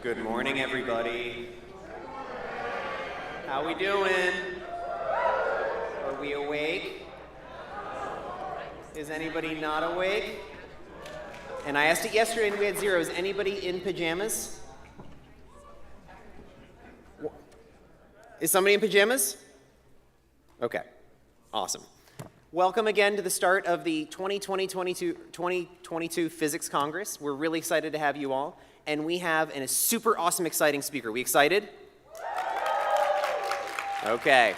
Good morning, everybody. How we doing? Are we awake? Is anybody not awake? And I asked it yesterday and we had zero. Is anybody in pajamas? Is somebody in pajamas? Okay, awesome. Welcome again to the start of the 2022 Physics Congress. We're really excited to have you all. And we have a super awesome, exciting speaker. We excited? Okay.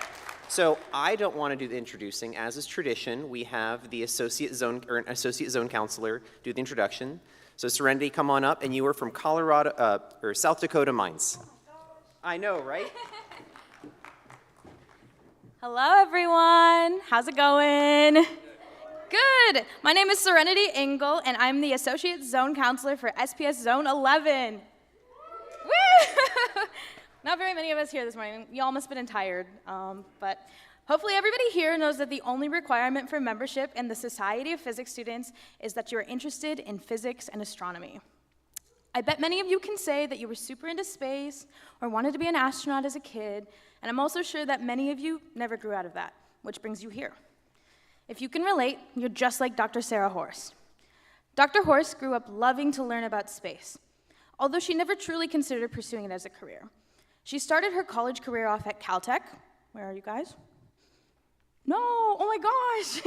So I don't want to do the introducing. As is tradition, we have the associate zone counselor do the introduction. So Serenity, come on up. And you are from Colorado or South Dakota Mines. I know, right? Hello, everyone. How's it going? Good. My name is Serenity Engel, and I'm the Associate Zone Counselor for SPS Zone 11. Woo! Not very many of us here this morning. You all must have been tired, but hopefully everybody here knows that the only requirement for membership in the Society of Physics Students is that you're interested in physics and astronomy. I bet many of you can say that you were super into space or wanted to be an astronaut as a kid, and I'm also sure that many of you never grew out of that, which brings you here. If you can relate, you're just like Dr. Sarah Hörst. Dr. Hörst grew up loving to learn about space, although she never truly considered pursuing it as a career. She started her college career off at Caltech. Where are you guys? No, oh my gosh!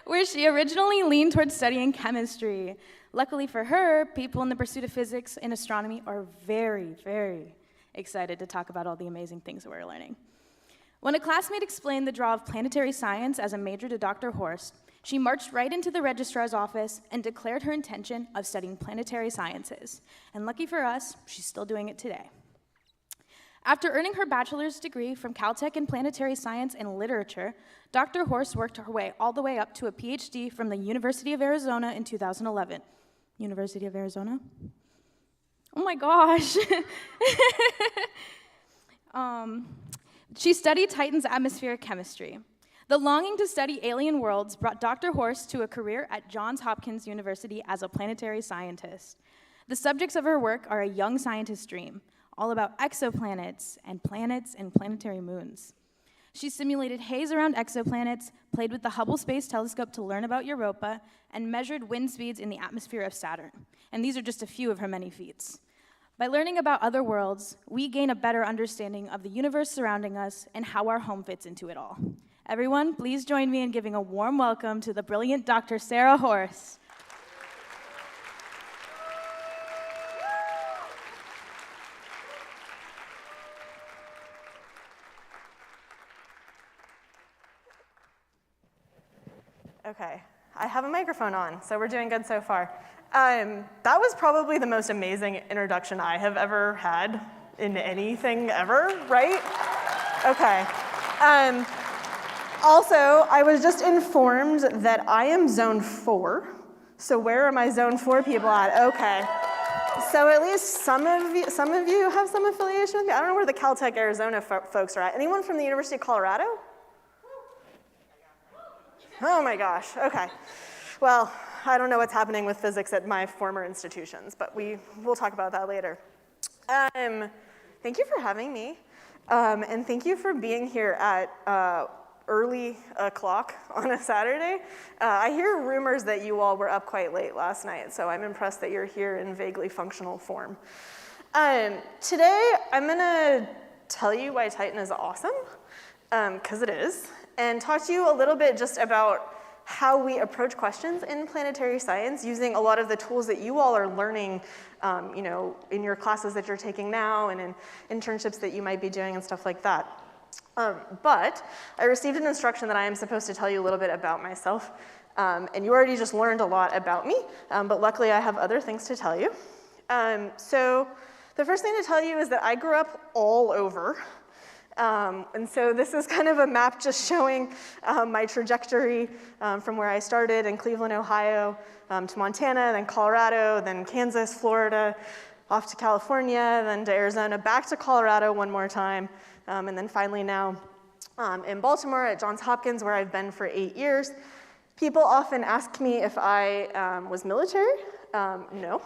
Where she originally leaned towards studying chemistry. Luckily for her, people in the pursuit of physics and astronomy are very, very excited to talk about all the amazing things that we're learning. When a classmate explained the draw of planetary science as a major to Dr. Hörst, she marched right into the registrar's office and declared her intention of studying planetary sciences. And lucky for us, she's still doing it today. After earning her bachelor's degree from Caltech in planetary science and literature, Dr. Hörst worked her way all the way up to a PhD from the University of Arizona in 2011. University of Arizona? Oh my gosh. She studied Titan's atmospheric chemistry. The longing to study alien worlds brought Dr. Hörst to a career at Johns Hopkins University as a planetary scientist. The subjects of her work are a young scientist's dream, all about exoplanets and planetary moons. She simulated haze around exoplanets, played with the Hubble Space Telescope to learn about Europa, and measured wind speeds in the atmosphere of Saturn. And these are just a few of her many feats. By learning about other worlds, we gain a better understanding of the universe surrounding us and how our home fits into it all. Everyone, please join me in giving a warm welcome to the brilliant Dr. Sarah Hörst. Okay, I have a microphone on, so we're doing good so far. That was probably the most amazing introduction I have ever had in anything ever, right? Okay. Also, I was just informed that I am Zone 4. So where are my Zone 4 people at? Okay. So at least some of you have some affiliation with me. I don't know where the Caltech, Arizona folks are at. Anyone from the University of Colorado? Oh my gosh, okay. Well, I don't know what's happening with physics at my former institutions, but we'll talk about that later. Thank you for having me, and thank you for being here at early o'clock on a Saturday. I hear rumors that you all were up quite late last night, so I'm impressed that you're here in vaguely functional form. Today, I'm gonna tell you why Titan is awesome, because it is, and talk to you a little bit just about how we approach questions in planetary science using a lot of the tools that you all are learning in your classes that you're taking now and in internships that you might be doing and stuff like that. But I received an instruction that I am supposed to tell you a little bit about myself. And you already just learned a lot about me, but luckily I have other things to tell you. So the first thing to tell you is that I grew up all over. And so this is kind of a map just showing my trajectory from where I started in Cleveland, Ohio, to Montana, then Colorado, then Kansas, Florida, off to California, then to Arizona, back to Colorado one more time, and then finally now in Baltimore at Johns Hopkins, where I've been for 8 years. People often ask me if I was military. No.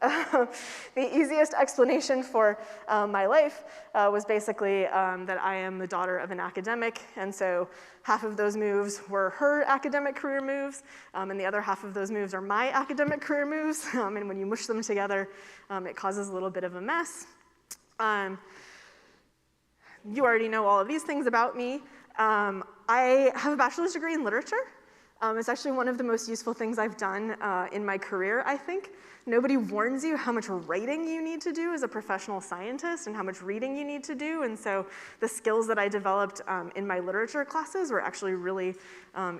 The easiest explanation for my life was basically that I am the daughter of an academic, and so half of those moves were her academic career moves, and the other half of those moves are my academic career moves, and when you mush them together, it causes a little bit of a mess. You already know all of these things about me. I have a bachelor's degree in literature. It's actually one of the most useful things I've done in my career, I think. Nobody warns you how much writing you need to do as a professional scientist and how much reading you need to do, and so the skills that I developed in my literature classes were actually really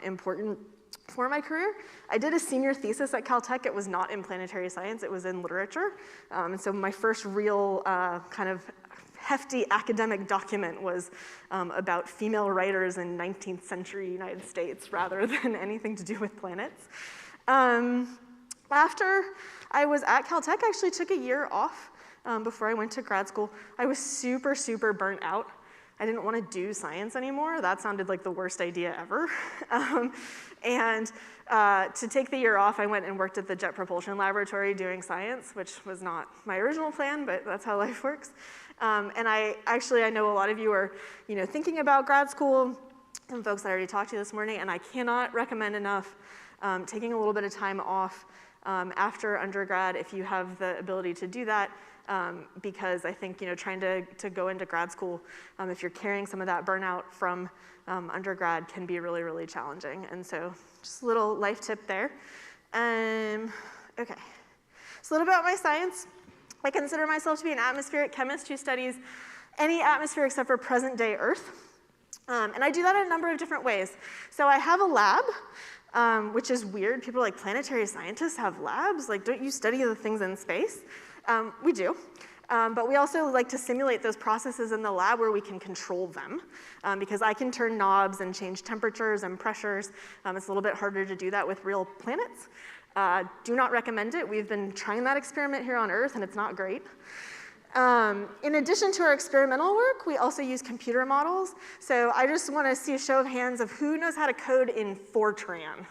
important for my career. I did a senior thesis at Caltech. It was not in planetary science, it was in literature, and so my first real kind of hefty academic document was about female writers in 19th century United States rather than anything to do with planets. After I was at Caltech, I actually took a year off before I went to grad school. I was super, super burnt out. I didn't want to do science anymore. That sounded like the worst idea ever. To take the year off, I went and worked at the Jet Propulsion Laboratory doing science, which was not my original plan, but that's how life works. And I know a lot of you are thinking about grad school, some folks I already talked to this morning, and I cannot recommend enough taking a little bit of time off after undergrad if you have the ability to do that, because I think trying to go into grad school, if you're carrying some of that burnout from undergrad, can be really, really challenging. And so just a little life tip there. Okay, so a little bit about my science. I consider myself to be an atmospheric chemist who studies any atmosphere except for present-day Earth. And I do that in a number of different ways. So I have a lab, which is weird. People are like, planetary scientists have labs? Like, don't you study the things in space? We do. But we also like to simulate those processes in the lab where we can control them, because I can turn knobs and change temperatures and pressures. It's a little bit harder to do that with real planets. Do not recommend it. We've been trying that experiment here on Earth, and it's not great. In addition to our experimental work, we also use computer models. So I just want to see a show of hands of who knows how to code in Fortran.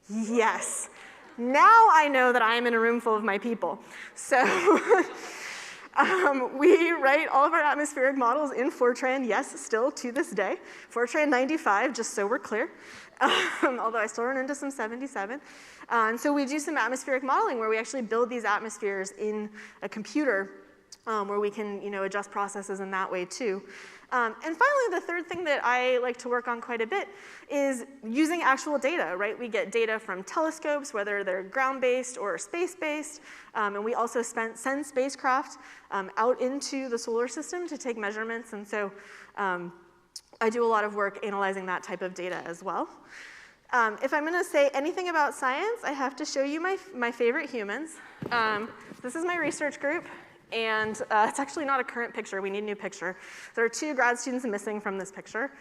Yes. Now I know that I am in a room full of my people. So we write all of our atmospheric models in Fortran, yes, still to this day. Fortran 95, just so we're clear. Although I still run into some 77. And so we do some atmospheric modeling where we actually build these atmospheres in a computer where we can adjust processes in that way too. And finally, the third thing that I like to work on quite a bit is using actual data, right? We get data from telescopes, whether they're ground-based or space-based, and we also send spacecraft out into the solar system to take measurements, and so I do a lot of work analyzing that type of data as well. If I'm going to say anything about science, I have to show you my favorite humans. This is my research group, and it's actually not a current picture. We need a new picture. There are 2 grad students missing from this picture,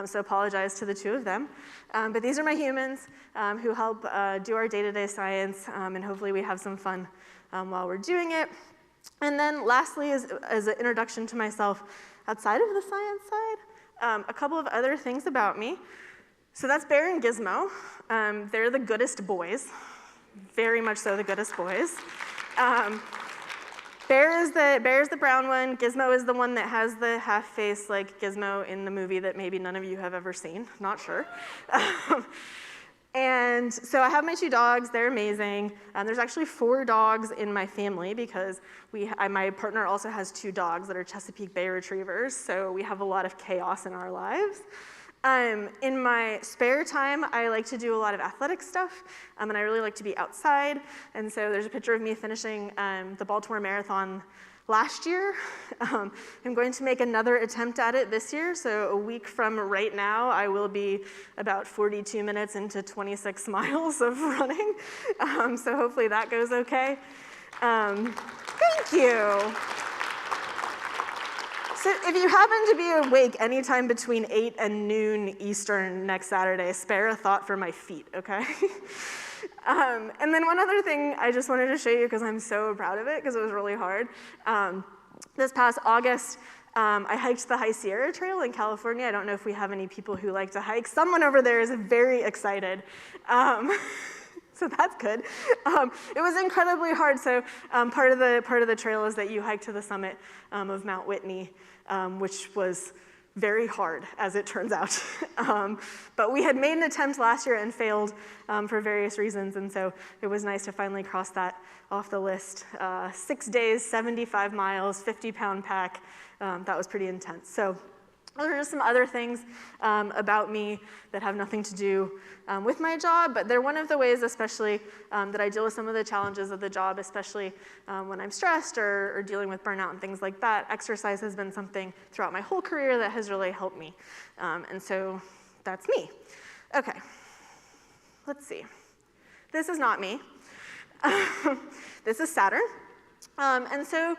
so apologize to the 2 of them. But these are my humans who help do our day-to-day science, and hopefully we have some fun while we're doing it. And then lastly, as an introduction to myself outside of the science side, a couple of other things about me. So that's Bear and Gizmo. They're the goodest boys, very much so the goodest boys. Bear is the brown one. Gizmo is the one that has the half face like Gizmo in the movie that maybe none of you have ever seen, not sure. And so I have my 2 dogs, they're amazing. There's actually 4 dogs in my family because my partner also has 2 dogs that are Chesapeake Bay Retrievers, so we have a lot of chaos in our lives. In my spare time, I like to do a lot of athletic stuff, and I really like to be outside. And so there's a picture of me finishing the Baltimore Marathon last year. I'm going to make another attempt at it this year, so a week from right now, I will be about 42 minutes into 26 miles of running. So hopefully that goes okay. Thank you. So if you happen to be awake anytime between 8 and noon Eastern next Saturday, spare a thought for my feet, okay? And then one other thing I just wanted to show you because I'm so proud of it because it was really hard. This past August, I hiked the High Sierra Trail in California. I don't know if we have any people who like to hike. Someone over there is very excited. So that's good. It was incredibly hard. So part of the trail is that you hike to the summit of Mount Whitney, which was very hard, as it turns out. But we had made an attempt last year and failed for various reasons, and so it was nice to finally cross that off the list. 6 days, 75 miles, 50-pound pack. That was pretty intense. So those are just some other things about me that have nothing to do with my job, but they're one of the ways, especially, that I deal with some of the challenges of the job, especially when I'm stressed or dealing with burnout and things like that. Exercise has been something throughout my whole career that has really helped me. And so that's me. Okay, let's see. This is not me. This is Saturn. And so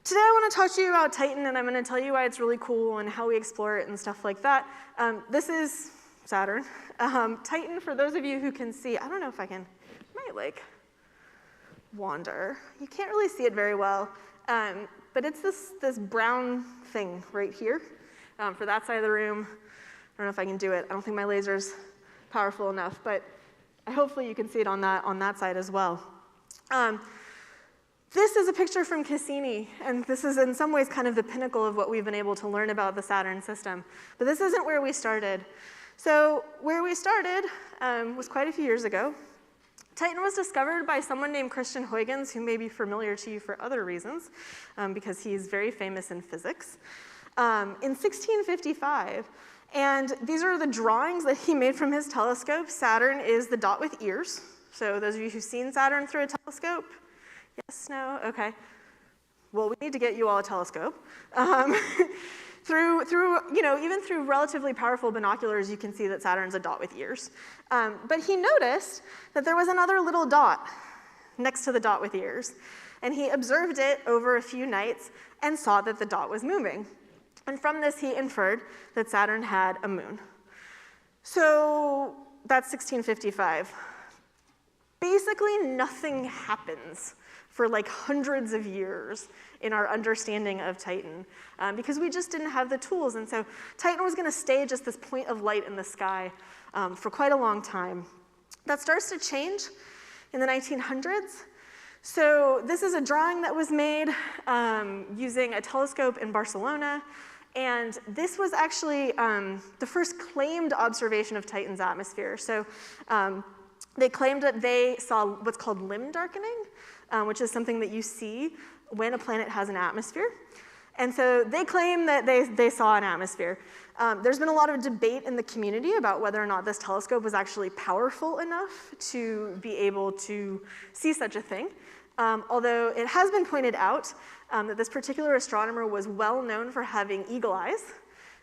today I want to talk to you about Titan, and I'm going to tell you why it's really cool and how we explore it and stuff like that. This is Saturn. Titan, for those of you who can see, I don't know if I can, might like wander. You can't really see it very well, but it's this brown thing right here for that side of the room. I don't know if I can do it. I don't think my laser's powerful enough, but hopefully you can see it on that side as well. This is a picture from Cassini, and this is in some ways kind of the pinnacle of what we've been able to learn about the Saturn system. But this isn't where we started. So where we started was quite a few years ago. Titan was discovered by someone named Christian Huygens, who may be familiar to you for other reasons, because he's very famous in physics, in 1655. And these are the drawings that he made from his telescope. Saturn is the dot with ears. So those of you who've seen Saturn through a telescope, yes, no, okay. Well, we need to get you all a telescope. Even through relatively powerful binoculars, you can see that Saturn's a dot with ears. But he noticed that there was another little dot next to the dot with ears. And he observed it over a few nights and saw that the dot was moving. And from this, he inferred that Saturn had a moon. So that's 1655. Basically, nothing happens for like hundreds of years in our understanding of Titan because we just didn't have the tools. And so Titan was going to stay just this point of light in the sky for quite a long time. That starts to change in the 1900s. So this is a drawing that was made using a telescope in Barcelona. And this was actually the first claimed observation of Titan's atmosphere. So they claimed that they saw what's called limb darkening, which is something that you see when a planet has an atmosphere. And so they claim that they saw an atmosphere. There's been a lot of debate in the community about whether or not this telescope was actually powerful enough to be able to see such a thing. Although it has been pointed out that this particular astronomer was well known for having eagle eyes.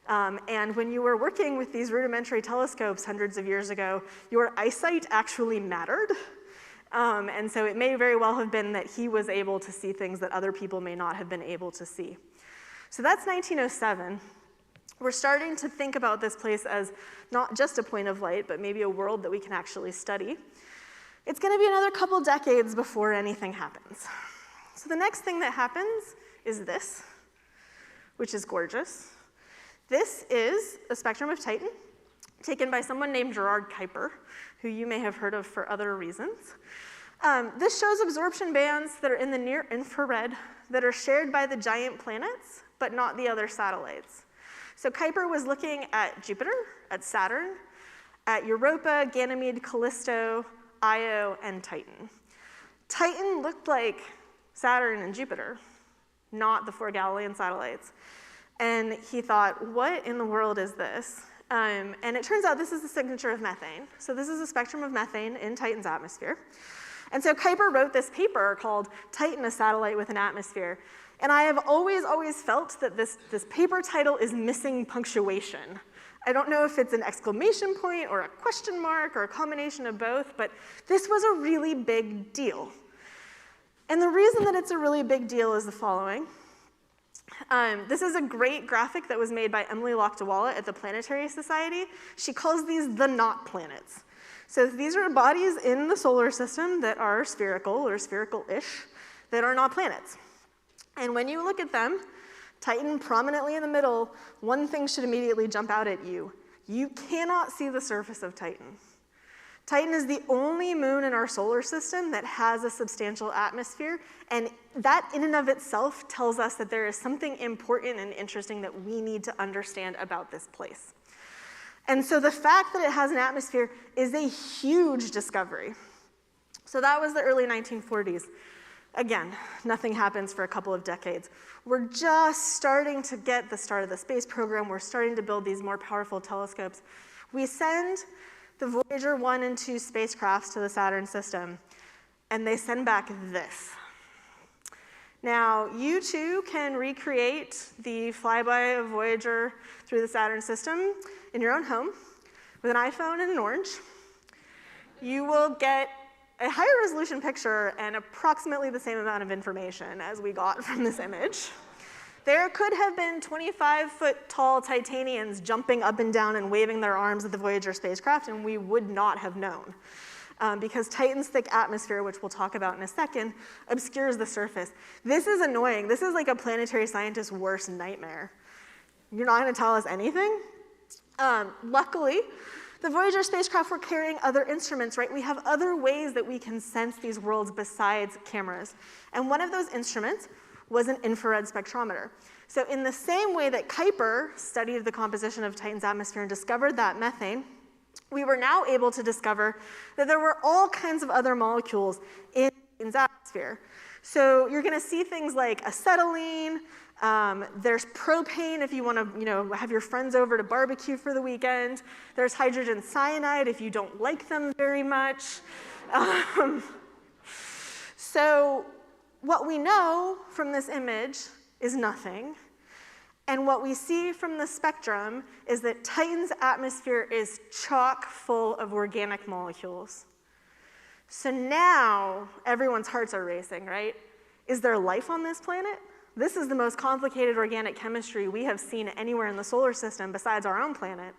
And when you were working with these rudimentary telescopes hundreds of years ago, your eyesight actually mattered. And so it may very well have been that he was able to see things that other people may not have been able to see. So that's 1907. We're starting to think about this place as not just a point of light, but maybe a world that we can actually study. It's going to be another couple decades before anything happens. So the next thing that happens is this, which is gorgeous. This is a spectrum of Titan taken by someone named Gerard Kuiper, who you may have heard of for other reasons. This shows absorption bands that are in the near infrared that are shared by the giant planets, but not the other satellites. So Kuiper was looking at Jupiter, at Saturn, at Europa, Ganymede, Callisto, Io, and Titan. Titan looked like Saturn and Jupiter, not the 4 Galilean satellites. And he thought, what in the world is this? And it turns out this is the signature of methane. So this is a spectrum of methane in Titan's atmosphere. And so Kuiper wrote this paper called Titan, a Satellite with an Atmosphere. And I have always felt that this paper title is missing punctuation. I don't know if it's an exclamation point or a question mark or a combination of both, but this was a really big deal. And the reason that it's a really big deal is the following. This is a great graphic that was made by Emily Lakdawalla at the Planetary Society. She calls these the not planets. So these are bodies in the solar system that are spherical or spherical-ish that are not planets. And when you look at them, Titan prominently in the middle, one thing should immediately jump out at you. You cannot see the surface of Titan. Titan is the only moon in our solar system that has a substantial atmosphere, and that in and of itself tells us that there is something important and interesting that we need to understand about this place. And so the fact that it has an atmosphere is a huge discovery. So that was the early 1940s. Again, nothing happens for a couple of decades. We're just starting to get the start of the space program. We're starting to build these more powerful telescopes. We send the Voyager 1 and 2 spacecrafts to the Saturn system, and they send back this. Now, you too can recreate the flyby of Voyager through the Saturn system in your own home with an iPhone and an orange. You will get a higher resolution picture and approximately the same amount of information as we got from this image. There could have been 25-foot-tall Titanians jumping up and down and waving their arms at the Voyager spacecraft, and we would not have known. Because Titan's thick atmosphere, which we'll talk about in a second, obscures the surface. This is annoying. This is like a planetary scientist's worst nightmare. You're not going to tell us anything? Luckily, the Voyager spacecraft were carrying other instruments, right? We have other ways that we can sense these worlds besides cameras. And one of those instruments was an infrared spectrometer. So in the same way that Kuiper studied the composition of Titan's atmosphere and discovered that methane, we were now able to discover that there were all kinds of other molecules in Titan's atmosphere. So you're going to see things like acetylene. There's propane if you want to, have your friends over to barbecue for the weekend. There's hydrogen cyanide if you don't like them very much. So what we know from this image is nothing. And what we see from the spectrum is that Titan's atmosphere is chock full of organic molecules. So now everyone's hearts are racing, right? Is there life on this planet? This is the most complicated organic chemistry we have seen anywhere in the solar system besides our own planet.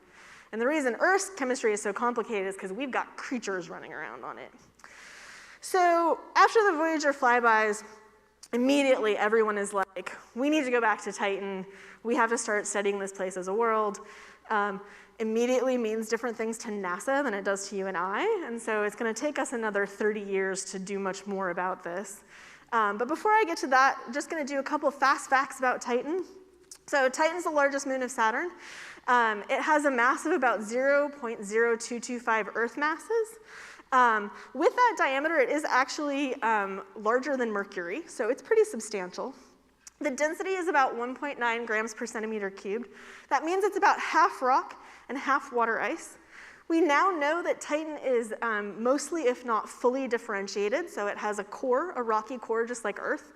And the reason Earth's chemistry is so complicated is because we've got creatures running around on it. So after the Voyager flybys, immediately everyone is like, we need to go back to Titan. We have to start studying this place as a world. Immediately means different things to NASA than it does to you and I. And so it's going to take us another 30 years to do much more about this. But before I get to that, I'm just going to do a couple fast facts about Titan. So Titan's the largest moon of Saturn. It has a mass of about 0.0225 Earth masses. With that diameter, it is actually larger than Mercury, so it's pretty substantial. The density is about 1.9 grams per centimeter cubed. That means it's about half rock and half water ice. We now know that Titan is mostly, if not fully, differentiated. So it has a core, a rocky core, just like Earth.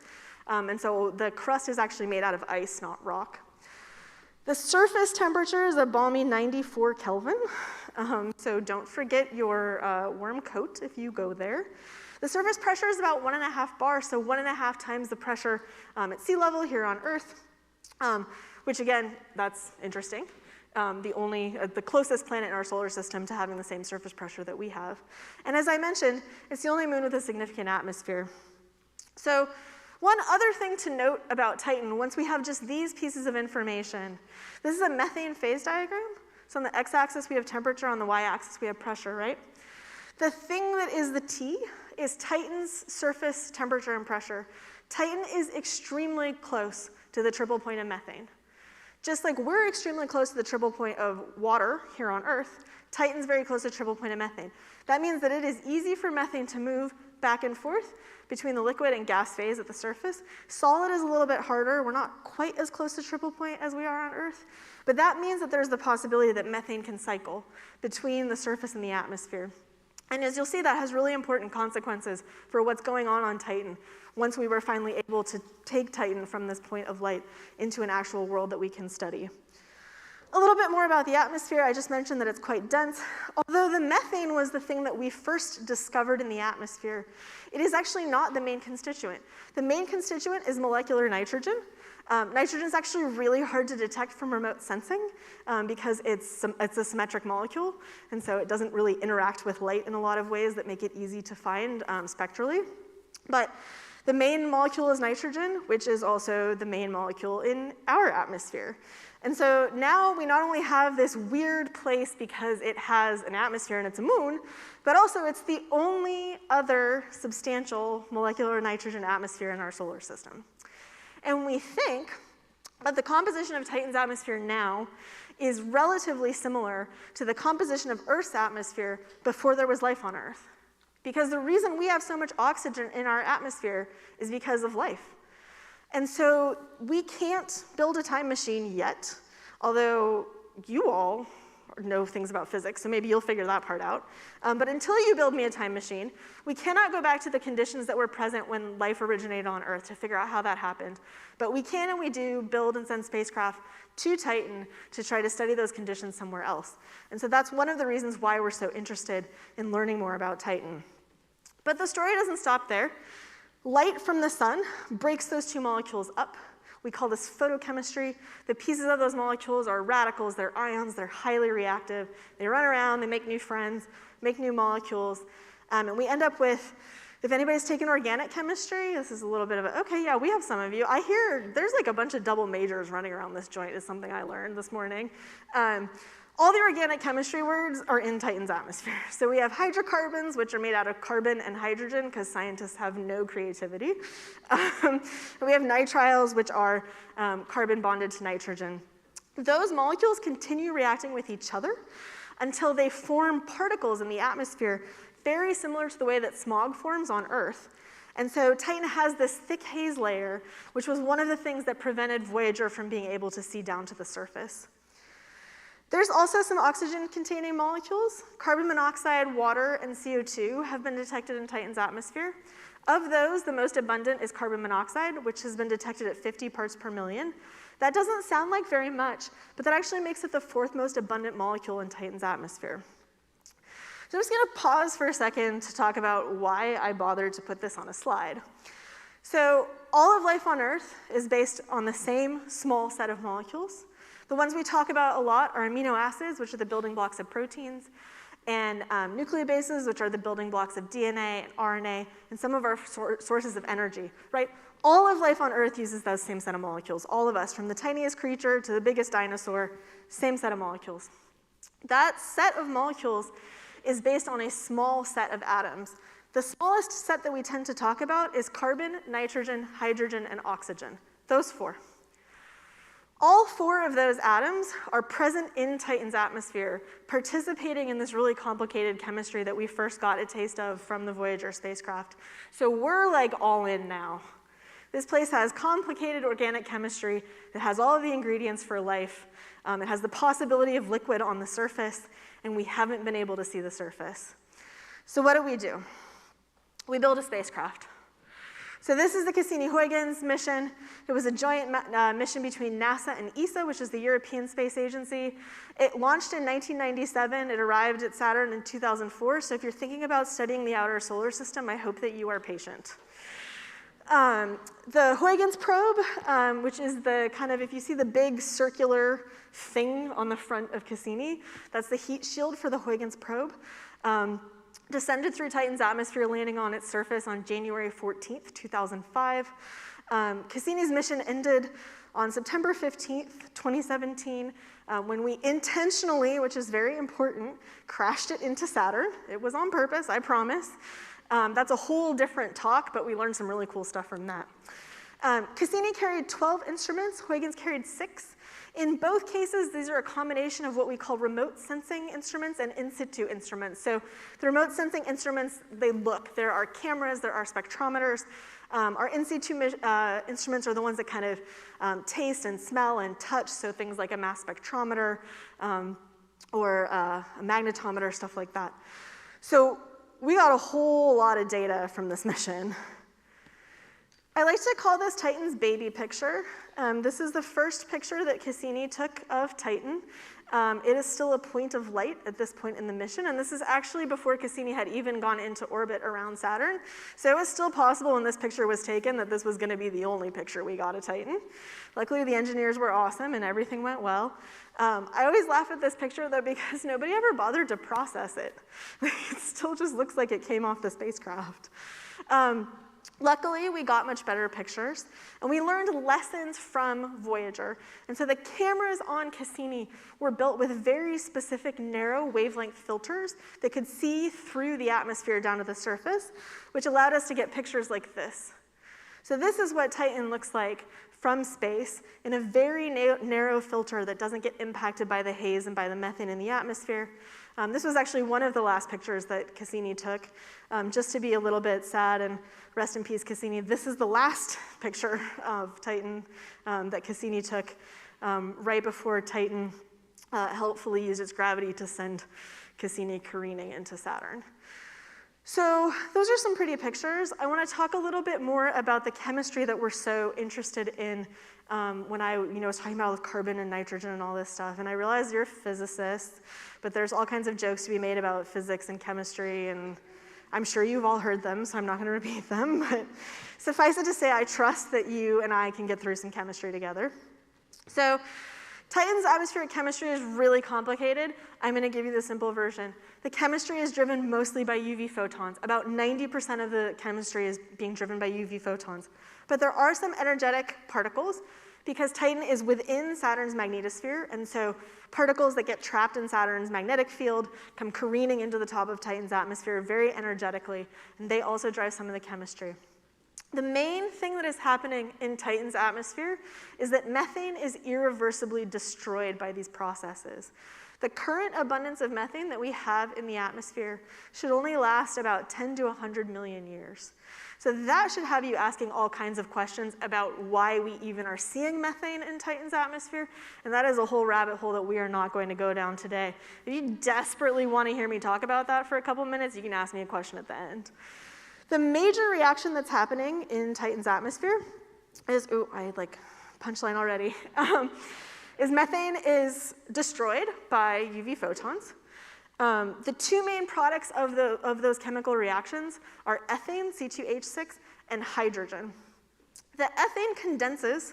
And so the crust is actually made out of ice, not rock. The surface temperature is a balmy 94 Kelvin. So don't forget your warm coat if you go there. The surface pressure is about 1.5 bar, so 1.5 times the pressure at sea level here on Earth, which again, that's interesting. The closest planet in our solar system to having the same surface pressure that we have. And as I mentioned, it's the only moon with a significant atmosphere. So one other thing to note about Titan, once we have just these pieces of information, this is a methane phase diagram. So on the x-axis, we have temperature. On the y-axis, we have pressure, right? The thing that is the T is Titan's surface temperature and pressure. Titan is extremely close to the triple point of methane. Just like we're extremely close to the triple point of water here on Earth, Titan's very close to the triple point of methane. That means that it is easy for methane to move back and forth between the liquid and gas phase at the surface. Solid is a little bit harder. We're not quite as close to triple point as we are on Earth. But that means that there's the possibility that methane can cycle between the surface and the atmosphere. And as you'll see, that has really important consequences for what's going on Titan once we were finally able to take Titan from this point of light into an actual world that we can study. A little bit more about the atmosphere. I just mentioned that it's quite dense. Although the methane was the thing that we first discovered in the atmosphere, it is actually not the main constituent. The main constituent is molecular nitrogen. Nitrogen is actually really hard to detect from remote sensing because it's a symmetric molecule, and so it doesn't really interact with light in a lot of ways that make it easy to find spectrally. But the main molecule is nitrogen, which is also the main molecule in our atmosphere. And so now we not only have this weird place because it has an atmosphere and it's a moon, but also it's the only other substantial molecular nitrogen atmosphere in our solar system. And we think that the composition of Titan's atmosphere now is relatively similar to the composition of Earth's atmosphere before there was life on Earth. Because the reason we have so much oxygen in our atmosphere is because of life. And so we can't build a time machine yet, although you all know things about physics, so maybe you'll figure that part out. But until you build me a time machine, we cannot go back to the conditions that were present when life originated on Earth to figure out how that happened. But we can and we do build and send spacecraft to Titan to try to study those conditions somewhere else. And so that's one of the reasons why we're so interested in learning more about Titan. But the story doesn't stop there. Light from the sun breaks those two molecules up. We call this photochemistry. The pieces of those molecules are radicals, they're ions, they're highly reactive. They run around, they make new friends, make new molecules. And we end up with, if anybody's taken organic chemistry, this is a little bit of a, okay, yeah, we have some of you. I hear there's like a bunch of double majors running around this joint is something I learned this morning. All the organic chemistry words are in Titan's atmosphere. So we have hydrocarbons, which are made out of carbon and hydrogen, because scientists have no creativity. We have nitriles, which are carbon bonded to nitrogen. Those molecules continue reacting with each other until they form particles in the atmosphere very similar to the way that smog forms on Earth. And so Titan has this thick haze layer, which was one of the things that prevented Voyager from being able to see down to the surface. There's also some oxygen-containing molecules. Carbon monoxide, water, and CO2 have been detected in Titan's atmosphere. Of those, the most abundant is carbon monoxide, which has been detected at 50 parts per million. That doesn't sound like very much, but that actually makes it the fourth most abundant molecule in Titan's atmosphere. So I'm just gonna pause for a second to talk about why I bothered to put this on a slide. So all of life on Earth is based on the same small set of molecules. The ones we talk about a lot are amino acids, which are the building blocks of proteins, and nucleobases, which are the building blocks of DNA and RNA, and some of our sources of energy, right? All of life on Earth uses those same set of molecules. All of us, from the tiniest creature to the biggest dinosaur, same set of molecules. That set of molecules is based on a small set of atoms. The smallest set that we tend to talk about is carbon, nitrogen, hydrogen, and oxygen. Those four. All four of those atoms are present in Titan's atmosphere, participating in this really complicated chemistry that we first got a taste of from the Voyager spacecraft. So we're like all in now. This place has complicated organic chemistry that has all of the ingredients for life. It has the possibility of liquid on the surface, and we haven't been able to see the surface. So what do? We build a spacecraft. So this is the Cassini-Huygens mission. It was a joint mission between NASA and ESA, which is the European Space Agency. It launched in 1997. It arrived at Saturn in 2004. So if you're thinking about studying the outer solar system, I hope that you are patient. The Huygens probe, which is the kind of, if you see the big circular thing on the front of Cassini, that's the heat shield for the Huygens probe. Descended through Titan's atmosphere, landing on its surface on January 14th, 2005. Cassini's mission ended on September 15th, 2017, when we intentionally, which is very important, crashed it into Saturn. It was on purpose, I promise. That's a whole different talk, but we learned some really cool stuff from that. Cassini carried 12 instruments, Huygens carried 6. In both cases, these are a combination of what we call remote sensing instruments and in situ instruments. So the remote sensing instruments, they look. There are cameras, there are spectrometers. Our in situ instruments are the ones that kind of taste and smell and touch, so things like a mass spectrometer or a magnetometer, stuff like that. So we got a whole lot of data from this mission. I like to call this Titan's baby picture. This is the first picture that Cassini took of Titan. It is still a point of light at this point in the mission, and this is actually before Cassini had even gone into orbit around Saturn. So it was still possible when this picture was taken that this was going to be the only picture we got of Titan. Luckily, the engineers were awesome and everything went well. I always laugh at this picture, though, because nobody ever bothered to process it. It still just looks like it came off the spacecraft. Luckily, we got much better pictures, and we learned lessons from Voyager. And so the cameras on Cassini were built with very specific narrow wavelength filters that could see through the atmosphere down to the surface, which allowed us to get pictures like this. So this is what Titan looks like from space in a very narrow filter that doesn't get impacted by the haze and by the methane in the atmosphere. This was actually one of the last pictures that Cassini took. Just to be a little bit sad and rest in peace, Cassini, this is the last picture of Titan that Cassini took right before Titan helpfully used its gravity to send Cassini careening into Saturn. So those are some pretty pictures. I want to talk a little bit more about the chemistry that we're so interested in when I was talking about with carbon and nitrogen and all this stuff. And I realize you're a physicist, but there's all kinds of jokes to be made about physics and chemistry, and I'm sure you've all heard them, so I'm not going to repeat them. But suffice it to say, I trust that you and I can get through some chemistry together. So Titan's atmospheric chemistry is really complicated. I'm going to give you the simple version. The chemistry is driven mostly by UV photons. About 90% of the chemistry is being driven by UV photons. But there are some energetic particles because Titan is within Saturn's magnetosphere, and so particles that get trapped in Saturn's magnetic field come careening into the top of Titan's atmosphere very energetically, and they also drive some of the chemistry. The main thing that is happening in Titan's atmosphere is that methane is irreversibly destroyed by these processes. The current abundance of methane that we have in the atmosphere should only last about 10 to 100 million years. So that should have you asking all kinds of questions about why we even are seeing methane in Titan's atmosphere, and that is a whole rabbit hole that we are not going to go down today. If you desperately want to hear me talk about that for a couple minutes, you can ask me a question at the end. The major reaction that's happening in Titan's atmosphere is, punchline already, is methane is destroyed by UV photons. The two main products of those chemical reactions are ethane, C2H6, and hydrogen. The ethane condenses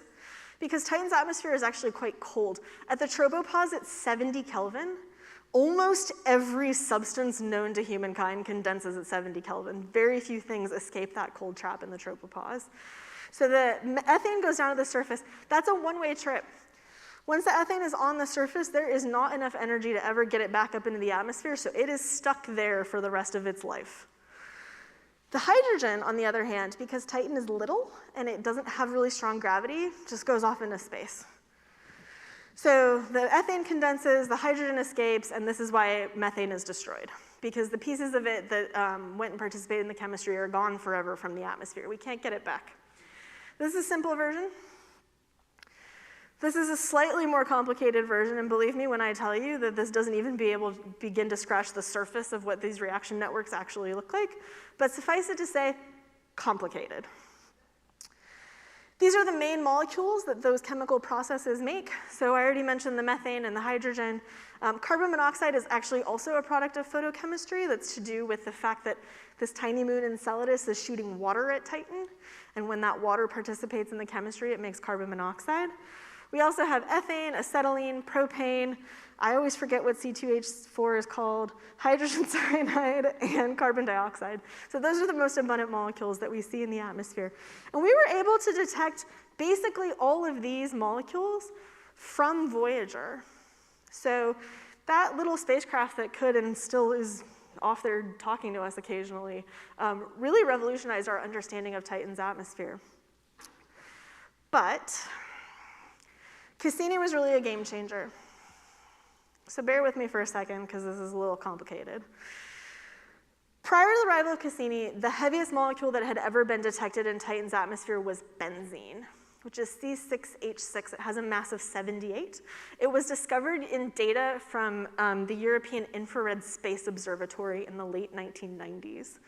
because Titan's atmosphere is actually quite cold. At the tropopause, it's 70 Kelvin. Almost every substance known to humankind condenses at 70 Kelvin. Very few things escape that cold trap in the tropopause. So the ethane goes down to the surface. That's a one-way trip. Once the ethane is on the surface, there is not enough energy to ever get it back up into the atmosphere, so it is stuck there for the rest of its life. The hydrogen, on the other hand, because Titan is little and it doesn't have really strong gravity, just goes off into space. So the ethane condenses, the hydrogen escapes, and this is why methane is destroyed, because the pieces of it that went and participated in the chemistry are gone forever from the atmosphere. We can't get it back. This is a simple version. This is a slightly more complicated version, and believe me when I tell you that this doesn't even begin to scratch the surface of what these reaction networks actually look like, but suffice it to say, complicated. These are the main molecules that those chemical processes make. So I already mentioned the methane and the hydrogen. Carbon monoxide is actually also a product of photochemistry that's to do with the fact that this tiny moon Enceladus is shooting water at Titan, and when that water participates in the chemistry, it makes carbon monoxide. We also have ethane, acetylene, propane. I always forget what C2H4 is called, hydrogen cyanide, and carbon dioxide. So those are the most abundant molecules that we see in the atmosphere. And we were able to detect basically all of these molecules from Voyager. So that little spacecraft that could and still is off there talking to us occasionally really revolutionized our understanding of Titan's atmosphere. But Cassini was really a game changer. So bear with me for a second, because this is a little complicated. Prior to the arrival of Cassini, the heaviest molecule that had ever been detected in Titan's atmosphere was benzene, which is C6H6. It has a mass of 78. It was discovered in data from the European Infrared Space Observatory in the late 1990s.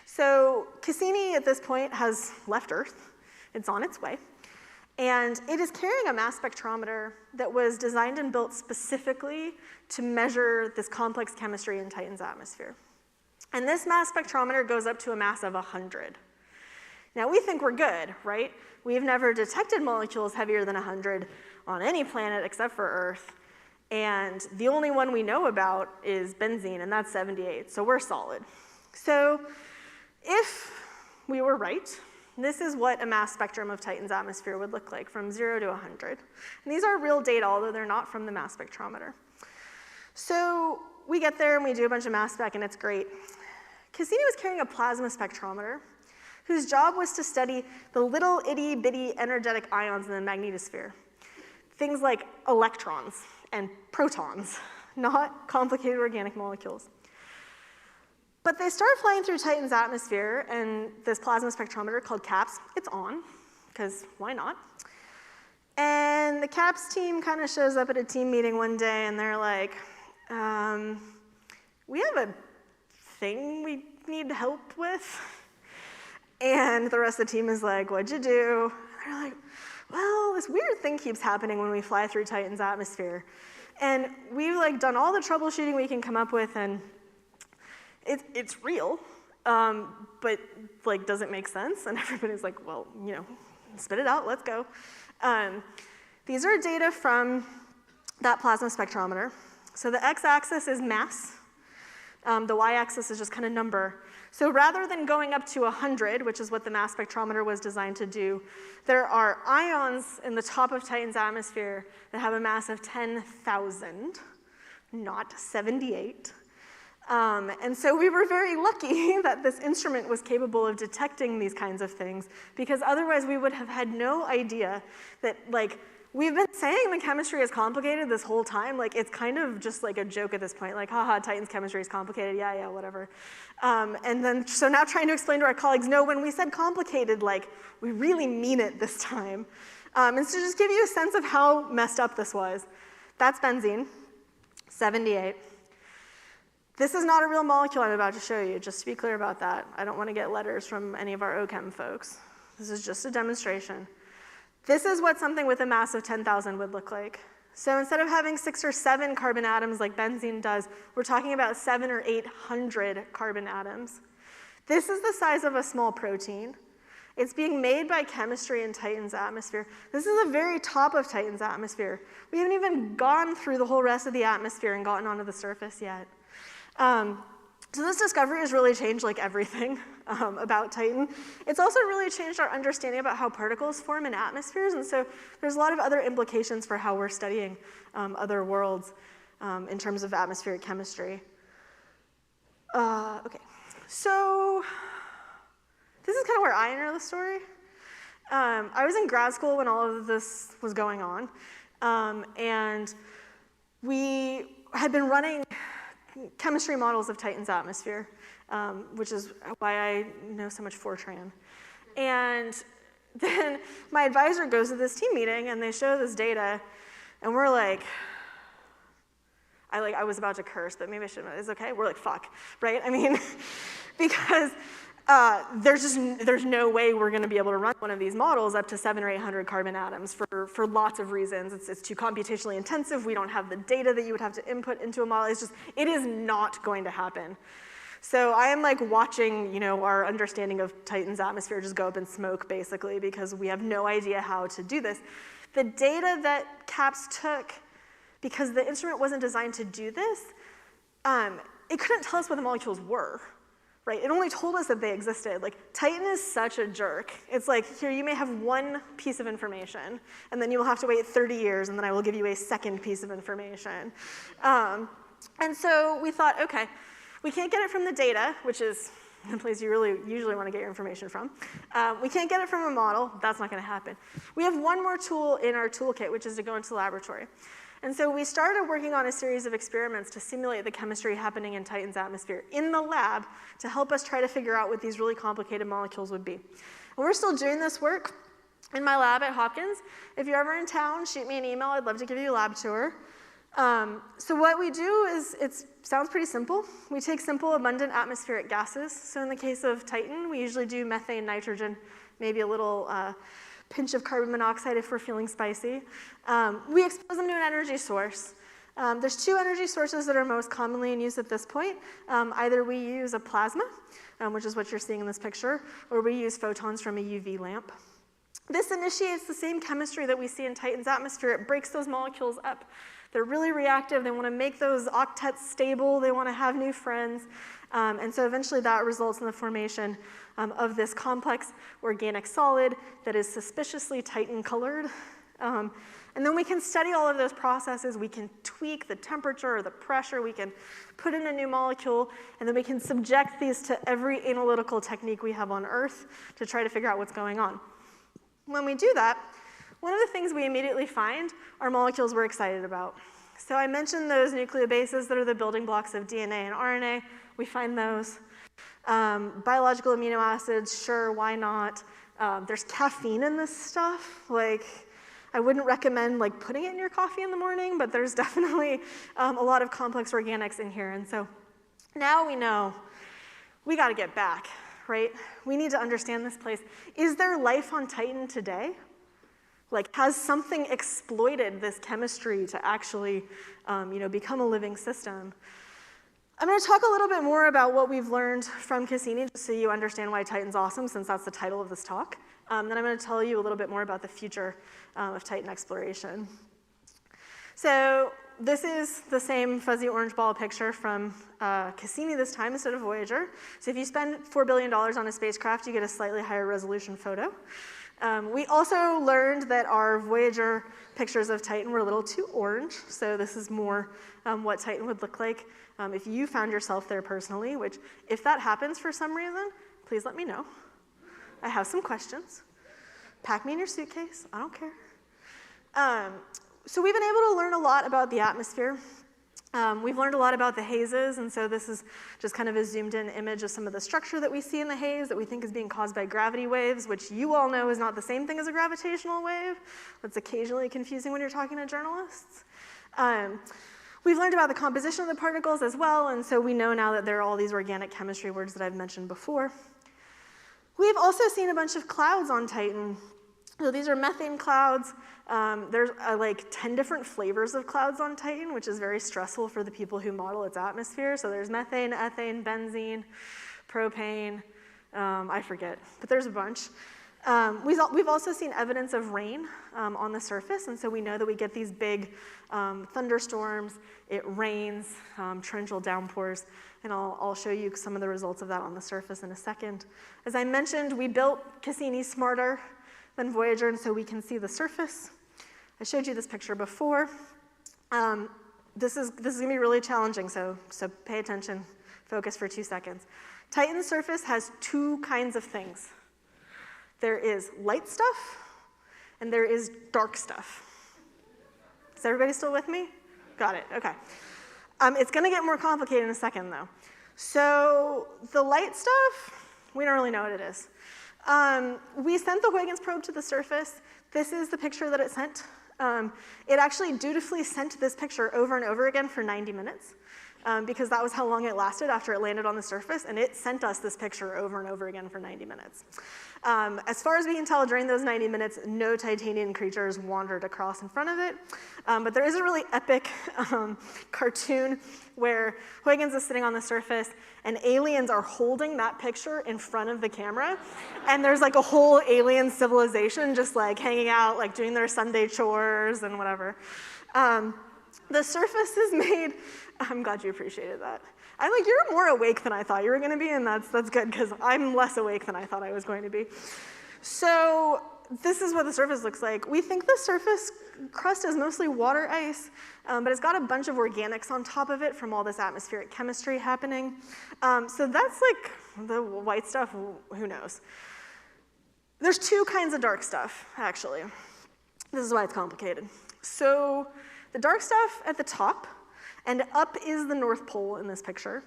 So Cassini, at this point, has left Earth. It's on its way. And it is carrying a mass spectrometer that was designed and built specifically to measure this complex chemistry in Titan's atmosphere. And this mass spectrometer goes up to a mass of 100. Now, we think we're good, right? We've never detected molecules heavier than 100 on any planet except for Earth. And the only one we know about is benzene, and that's 78, so we're solid. So if we were right, This is what a mass spectrum of Titan's atmosphere would look like from 0 to 100. And these are real data, although they're not from the mass spectrometer. So we get there and we do a bunch of mass spec, and it's great. Cassini was carrying a plasma spectrometer whose job was to study the little itty-bitty energetic ions in the magnetosphere. Things like electrons and protons, not complicated organic molecules. But they start flying through Titan's atmosphere, and this plasma spectrometer called CAPS, it's on, because why not? And the CAPS team kind of shows up at a team meeting one day, and they're like, we have a thing we need help with. And the rest of the team is like, what'd you do? And they're like, well, this weird thing keeps happening when we fly through Titan's atmosphere. And we've done all the troubleshooting we can come up with, and it's real, but does it make sense? And everybody's like, well, spit it out, let's go. These are data from that plasma spectrometer. So the x-axis is mass. The y-axis is just kind of number. So rather than going up to 100, which is what the mass spectrometer was designed to do, there are ions in the top of Titan's atmosphere that have a mass of 10,000, not 78. And so we were very lucky that this instrument was capable of detecting these kinds of things, because otherwise we would have had no idea that, we've been saying the chemistry is complicated this whole time. It's kind of just a joke at this point, haha, Titan's chemistry is complicated, yeah, whatever. And then, so now trying to explain to our colleagues, no, when we said complicated, we really mean it this time. And so just give you a sense of how messed up this was. That's benzene, 78. This is not a real molecule I'm about to show you, just to be clear about that. I don't want to get letters from any of our OChem folks. This is just a demonstration. This is what something with a mass of 10,000 would look like. So instead of having 6 or 7 carbon atoms like benzene does, we're talking about 700 or 800 carbon atoms. This is the size of a small protein. It's being made by chemistry in Titan's atmosphere. This is the very top of Titan's atmosphere. We haven't even gone through the whole rest of the atmosphere and gotten onto the surface yet. So this discovery has really changed everything about Titan. It's also really changed our understanding about how particles form in atmospheres, and so there's a lot of other implications for how we're studying other worlds in terms of atmospheric chemistry. Okay, so this is kind of where I enter the story. I was in grad school when all of this was going on, and we had been running chemistry models of Titan's atmosphere, which is why I know so much Fortran. And then my advisor goes to this team meeting, and they show this data, and we're like, I was about to curse, but maybe I shouldn't. It's okay. We're like, fuck, right? I mean, because there's no way we're going to be able to run one of these models up to 700 or 800 carbon atoms for lots of reasons. It's too computationally intensive. We don't have the data that you would have to input into a model. It is not going to happen. So I am watching, our understanding of Titan's atmosphere just go up in smoke, basically, because we have no idea how to do this. The data that CAPS took, because the instrument wasn't designed to do this, it couldn't tell us what the molecules were. Right, it only told us that they existed. Titan is such a jerk. It's here, you may have one piece of information, and then you will have to wait 30 years, and then I will give you a second piece of information. And so we thought, okay, we can't get it from the data, which is the place you really usually want to get your information from. We can't get it from a model. That's not going to happen. We have one more tool in our toolkit, which is to go into the laboratory. And so we started working on a series of experiments to simulate the chemistry happening in Titan's atmosphere in the lab to help us try to figure out what these really complicated molecules would be. And we're still doing this work in my lab at Hopkins. If you're ever in town, shoot me an email. I'd love to give you a lab tour. So what we do is, it sounds pretty simple. We take simple, abundant atmospheric gases. So in the case of Titan, we usually do methane, nitrogen, maybe a little pinch of carbon monoxide if we're feeling spicy. We expose them to an energy source. There's 2 energy sources that are most commonly in use at this point. Either we use a plasma, which is what you're seeing in this picture, or we use photons from a UV lamp. This initiates the same chemistry that we see in Titan's atmosphere. It breaks those molecules up. They're really reactive. They want to make those octets stable. They want to have new friends. And so eventually that results in the formation of this complex organic solid that is suspiciously Titan colored. And then we can study all of those processes. We can tweak the temperature or the pressure. We can put in a new molecule. And then we can subject these to every analytical technique we have on Earth to try to figure out what's going on. When we do that, one of the things we immediately find are molecules we're excited about. So I mentioned those nucleobases that are the building blocks of DNA and RNA. We find those. Biological amino acids, sure, why not? There's caffeine in this stuff. Like, I wouldn't recommend like putting it in your coffee in the morning, but there's definitely a lot of complex organics in here. And so now we know we got to get back, right? We need to understand this place. Is there life on Titan today? Like, has something exploited this chemistry to actually, become a living system? I'm going to talk a little bit more about what we've learned from Cassini, just so you understand why Titan's awesome, since that's the title of this talk. Then I'm going to tell you a little bit more about the future of Titan exploration. So this is the same fuzzy orange ball picture from Cassini this time instead of Voyager. So if you spend $4 billion on a spacecraft, you get a slightly higher resolution photo. We also learned that our Voyager pictures of Titan were a little too orange, so this is more what Titan would look like if you found yourself there personally, which if that happens for some reason, please let me know. I have some questions. Pack me in your suitcase, I don't care. So we've been able to learn a lot about the atmosphere. We've learned a lot about the hazes, and so this is just kind of a zoomed-in image of some of the structure that we see in the haze that we think is being caused by gravity waves, which you all know is not the same thing as a gravitational wave. That's occasionally confusing when you're talking to journalists. We've learned about the composition of the particles as well, and so we know now that there are all these organic chemistry words that I've mentioned before. We've also seen a bunch of clouds on Titan. So these are methane clouds. There's like 10 different flavors of clouds on Titan, which is very stressful for the people who model its atmosphere. So there's methane, ethane, benzene, propane, I forget, but there's a bunch. We've also seen evidence of rain on the surface, and so we know that we get these big thunderstorms, it rains, torrential downpours, and I'll show you some of the results of that on the surface in a second. As I mentioned, we built Cassini smarter than Voyager, and so we can see the surface. I showed you this picture before. This is gonna be really challenging, so pay attention, focus for 2 seconds. Titan's surface has two kinds of things. There is light stuff, and there is dark stuff. Is everybody still with me? Got it, okay. It's gonna get more complicated in a second, though. So the light stuff, we don't really know what it is. We sent the Huygens probe to the surface. This is the picture that it sent. It actually dutifully sent this picture over and over again for 90 minutes. Because that was how long it lasted after it landed on the surface, and it sent us this picture over and over again for 90 minutes. As far as we can tell, during those 90 minutes, no Titanian creatures wandered across in front of it, but there is a really epic cartoon where Huygens is sitting on the surface, and aliens are holding that picture in front of the camera, and there's like a whole alien civilization just like hanging out, like doing their Sunday chores and whatever. The surface is made, I'm glad you appreciated that. I'm like, you're more awake than I thought you were gonna be, and that's good, because I'm less awake than I thought I was going to be. So this is what the surface looks like. We think the surface crust is mostly water ice, but it's got a bunch of organics on top of it from all this atmospheric chemistry happening. So that's like the white stuff, who knows. There's two kinds of dark stuff, actually. This is why it's complicated. So the dark stuff at the top, and up is the North Pole in this picture,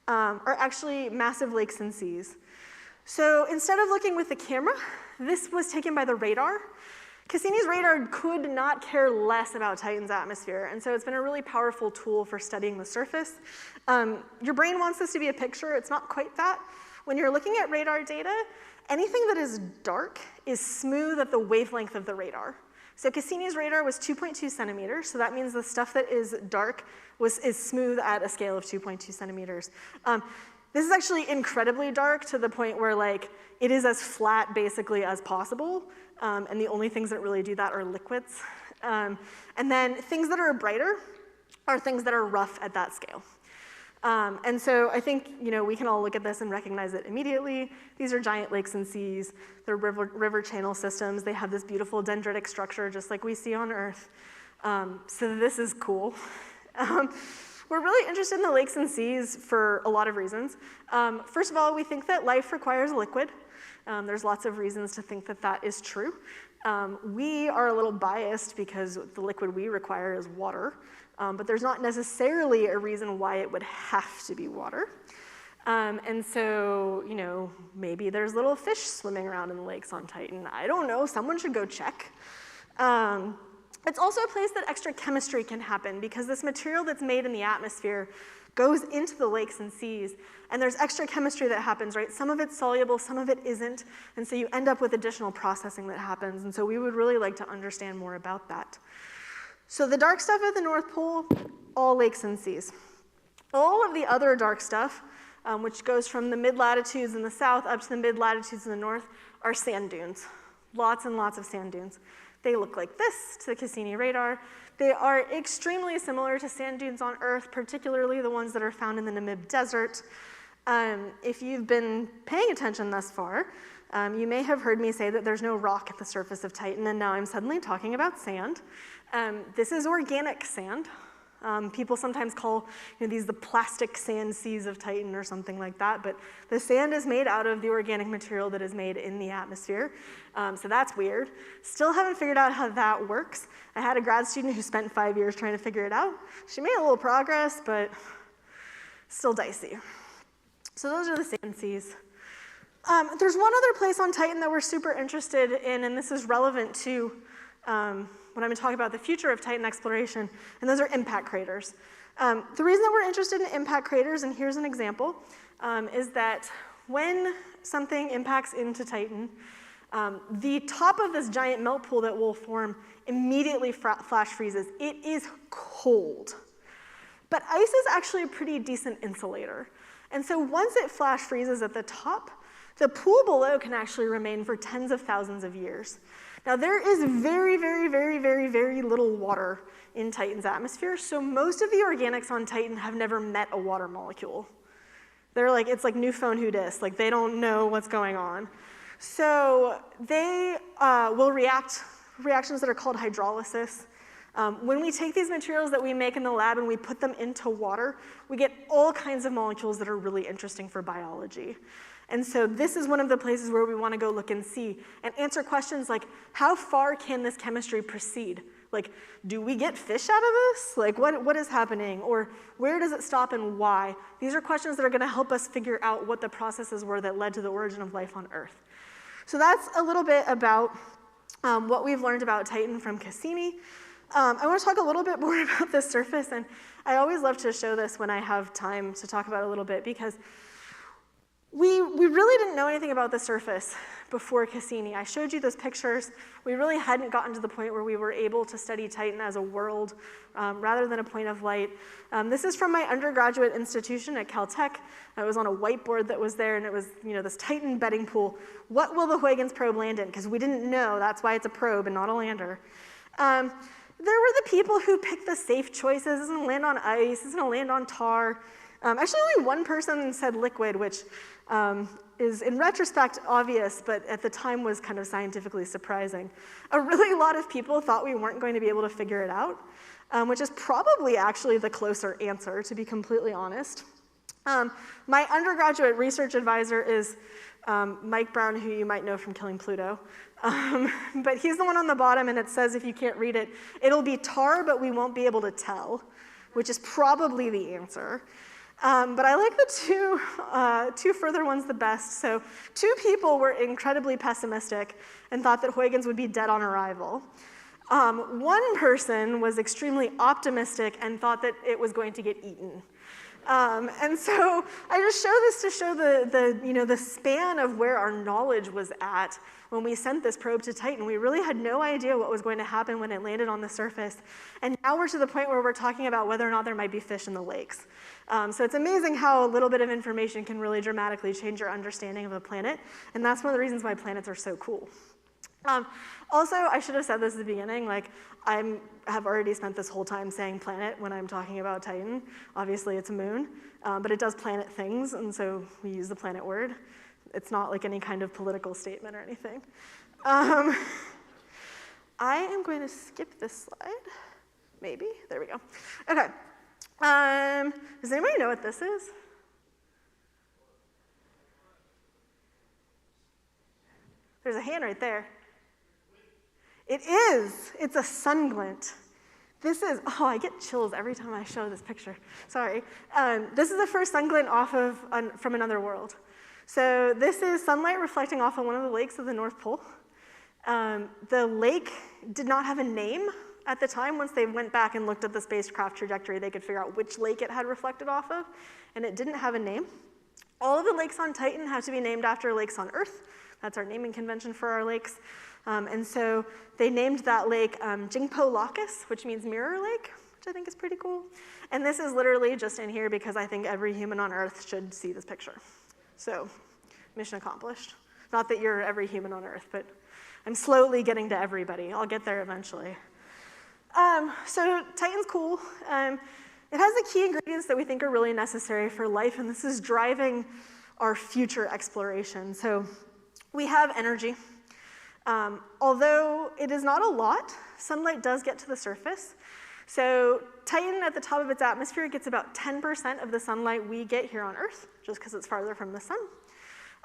are actually massive lakes and seas. So instead of looking with the camera, this was taken by the radar. Cassini's radar could not care less about Titan's atmosphere, and so it's been a really powerful tool for studying the surface. Your brain wants this to be a picture. It's not quite that. When you're looking at radar data, anything that is dark is smooth at the wavelength of the radar. So Cassini's radar was 2.2 centimeters, so that means the stuff that is dark is smooth at a scale of 2.2 centimeters. This is actually incredibly dark to the point where like it is as flat basically as possible, and the only things that really do that are liquids. And then things that are brighter are things that are rough at that scale. And so I think we can all look at this and recognize it immediately. These are giant lakes and seas. They're river channel systems. They have this beautiful dendritic structure just like we see on Earth. So this is cool. We're really interested in the lakes and seas for a lot of reasons. First of all, we think that life requires a liquid. There's lots of reasons to think that that is true. We are a little biased because the liquid we require is water. But there's not necessarily a reason why it would have to be water. And so, maybe there's little fish swimming around in the lakes on Titan. I don't know, someone should go check. It's also a place that extra chemistry can happen because this material that's made in the atmosphere goes into the lakes and seas, and there's extra chemistry that happens, right? Some of it's soluble, some of it isn't, and so you end up with additional processing that happens, and so we would really like to understand more about that. So the dark stuff at the North Pole, all lakes and seas. All of the other dark stuff, which goes from the mid-latitudes in the south up to the mid-latitudes in the north, are sand dunes. Lots and lots of sand dunes. They look like this to the Cassini radar. They are extremely similar to sand dunes on Earth, particularly the ones that are found in the Namib Desert. If you've been paying attention thus far, you may have heard me say that there's no rock at the surface of Titan, and now I'm suddenly talking about sand. This is organic sand. People sometimes call these the plastic sand seas of Titan or something like that, but the sand is made out of the organic material that is made in the atmosphere. So that's weird. Still haven't figured out how that works. I had a grad student who spent 5 years trying to figure it out. She made a little progress, but still dicey. So those are the sand seas. There's one other place on Titan that we're super interested in, and this is relevant to when I'm talking about the future of Titan exploration, and those are impact craters. The reason that we're interested in impact craters, and here's an example, is that when something impacts into Titan, the top of this giant melt pool that will form immediately flash freezes. It is cold. But ice is actually a pretty decent insulator. And so once it flash freezes at the top, the pool below can actually remain for tens of thousands of years. Now there is very, very, very, very, very little water in Titan's atmosphere, so most of the organics on Titan have never met a water molecule. It's like new phone who dis, like they don't know what's going on. So they will reactions that are called hydrolysis. When we take these materials that we make in the lab and we put them into water, we get all kinds of molecules that are really interesting for biology. And so this is one of the places where we want to go look and see and answer questions like, how far can this chemistry proceed? Like, do we get fish out of this? Like, what is happening? Or where does it stop and why? These are questions that are going to help us figure out what the processes were that led to the origin of life on Earth. So that's a little bit about what we've learned about Titan from Cassini. I want to talk a little bit more about the surface, and I always love to show this when I have time to talk about it a little bit, because we really didn't know anything about the surface before Cassini. I showed you those pictures. We really hadn't gotten to the point where we were able to study Titan as a world rather than a point of light. This is from my undergraduate institution at Caltech. I was on a whiteboard that was there, and it was this Titan bedding pool. What will the Huygens probe land in? Because we didn't know. That's why it's a probe and not a lander. There were the people who picked the safe choices. It's going to land on ice. It's going to land on tar. Actually, only one person said liquid, which is, in retrospect, obvious, but at the time was kind of scientifically surprising. A really lot of people thought we weren't going to be able to figure it out, which is probably actually the closer answer, to be completely honest. My undergraduate research advisor is Mike Brown, who you might know from Killing Pluto. But he's the one on the bottom, and it says, if you can't read it, it'll be tar, but we won't be able to tell, which is probably the answer. But I like the two further ones the best. So 2 people were incredibly pessimistic and thought that Huygens would be dead on arrival. One person was extremely optimistic and thought that it was going to get eaten. And so I just show this to show the span of where our knowledge was at when we sent this probe to Titan. We really had no idea what was going to happen when it landed on the surface. And now we're to the point where we're talking about whether or not there might be fish in the lakes. So it's amazing how a little bit of information can really dramatically change your understanding of a planet. And that's one of the reasons why planets are so cool. Also, I should have said this at the beginning, like, I have already spent this whole time saying planet when I'm talking about Titan. Obviously, it's a moon, but it does planet things, and so we use the planet word. It's not like any kind of political statement or anything. I am going to skip this slide. Maybe. There we go. Okay. Does anybody know what this is? There's a hand right there. It is. It's a sun glint. This is, oh, I get chills every time I show this picture. Sorry. This is the first sun glint from another world. So this is sunlight reflecting off of one of the lakes of the North Pole. The lake did not have a name at the time. Once they went back and looked at the spacecraft trajectory, they could figure out which lake it had reflected off of, and it didn't have a name. All of the lakes on Titan have to be named after lakes on Earth. That's our naming convention for our lakes. And so they named that lake Jingpo Lacus, which means mirror lake, which I think is pretty cool. And this is literally just in here because I think every human on Earth should see this picture. So mission accomplished. Not that you're every human on Earth, but I'm slowly getting to everybody. I'll get there eventually. So Titan's cool. It has the key ingredients that we think are really necessary for life, and this is driving our future exploration. So we have energy. Although it is not a lot, sunlight does get to the surface. So Titan, at the top of its atmosphere, gets about 10% of the sunlight we get here on Earth, just because it's farther from the sun.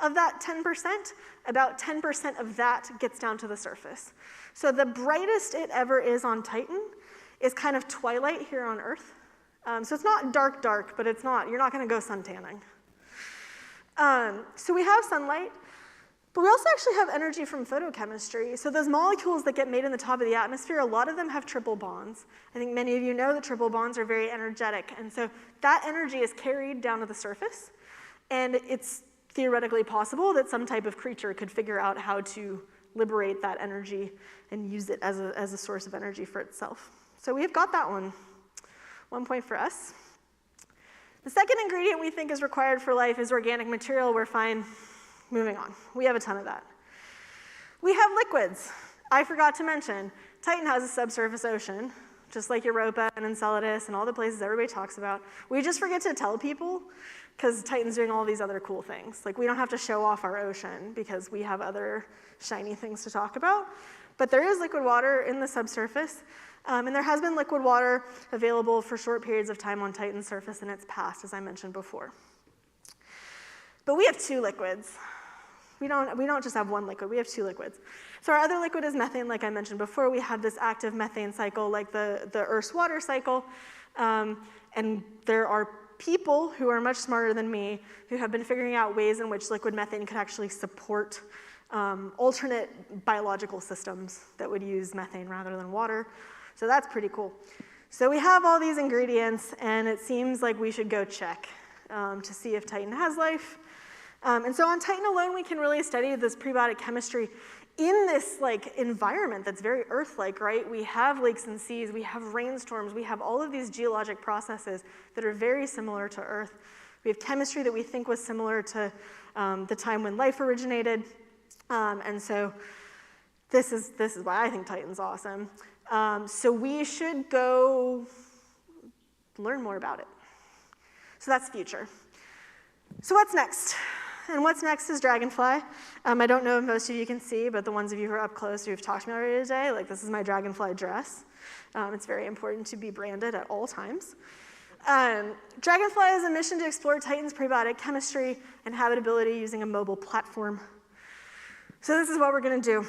Of that 10%, about 10% of that gets down to the surface. So the brightest it ever is on Titan is kind of twilight here on Earth. So it's not dark, dark, but it's not, you're not going to go sun tanning. So we have sunlight, but we also actually have energy from photochemistry. So those molecules that get made in the top of the atmosphere, a lot of them have triple bonds. I think many of you know that triple bonds are very energetic, and so that energy is carried down to the surface, and it's theoretically possible that some type of creature could figure out how to liberate that energy and use it as a source of energy for itself. So we've got that one. 1 point for us. The second ingredient we think is required for life is organic material. We're fine. Moving on. We have a ton of that. We have liquids. I forgot to mention, Titan has a subsurface ocean, just like Europa and Enceladus and all the places everybody talks about. We just forget to tell people because Titan's doing all these other cool things. Like, we don't have to show off our ocean because we have other shiny things to talk about. But there is liquid water in the subsurface, and there has been liquid water available for short periods of time on Titan's surface in its past, as I mentioned before. But we have two liquids. We don't just have one liquid, we have two liquids. So our other liquid is methane, like I mentioned before. We have this active methane cycle, like the Earth's water cycle, and there are people who are much smarter than me who have been figuring out ways in which liquid methane could actually support alternate biological systems that would use methane rather than water. So that's pretty cool. So we have all these ingredients, and it seems like we should go check to see if Titan has life. And so on Titan alone, we can really study this prebiotic chemistry in this environment that's very Earth-like, right? We have lakes and seas, we have rainstorms, we have all of these geologic processes that are very similar to Earth. We have chemistry that we think was similar to the time when life originated. And so this is why I think Titan's awesome. So we should go learn more about it. So that's future. So what's next? And what's next is Dragonfly. I don't know if most of you can see, but the ones of you who are up close who've talked to me already today, this is my Dragonfly dress. It's very important to be branded at all times. Dragonfly is a mission to explore Titan's prebiotic chemistry and habitability using a mobile platform. So this is what we're going to do.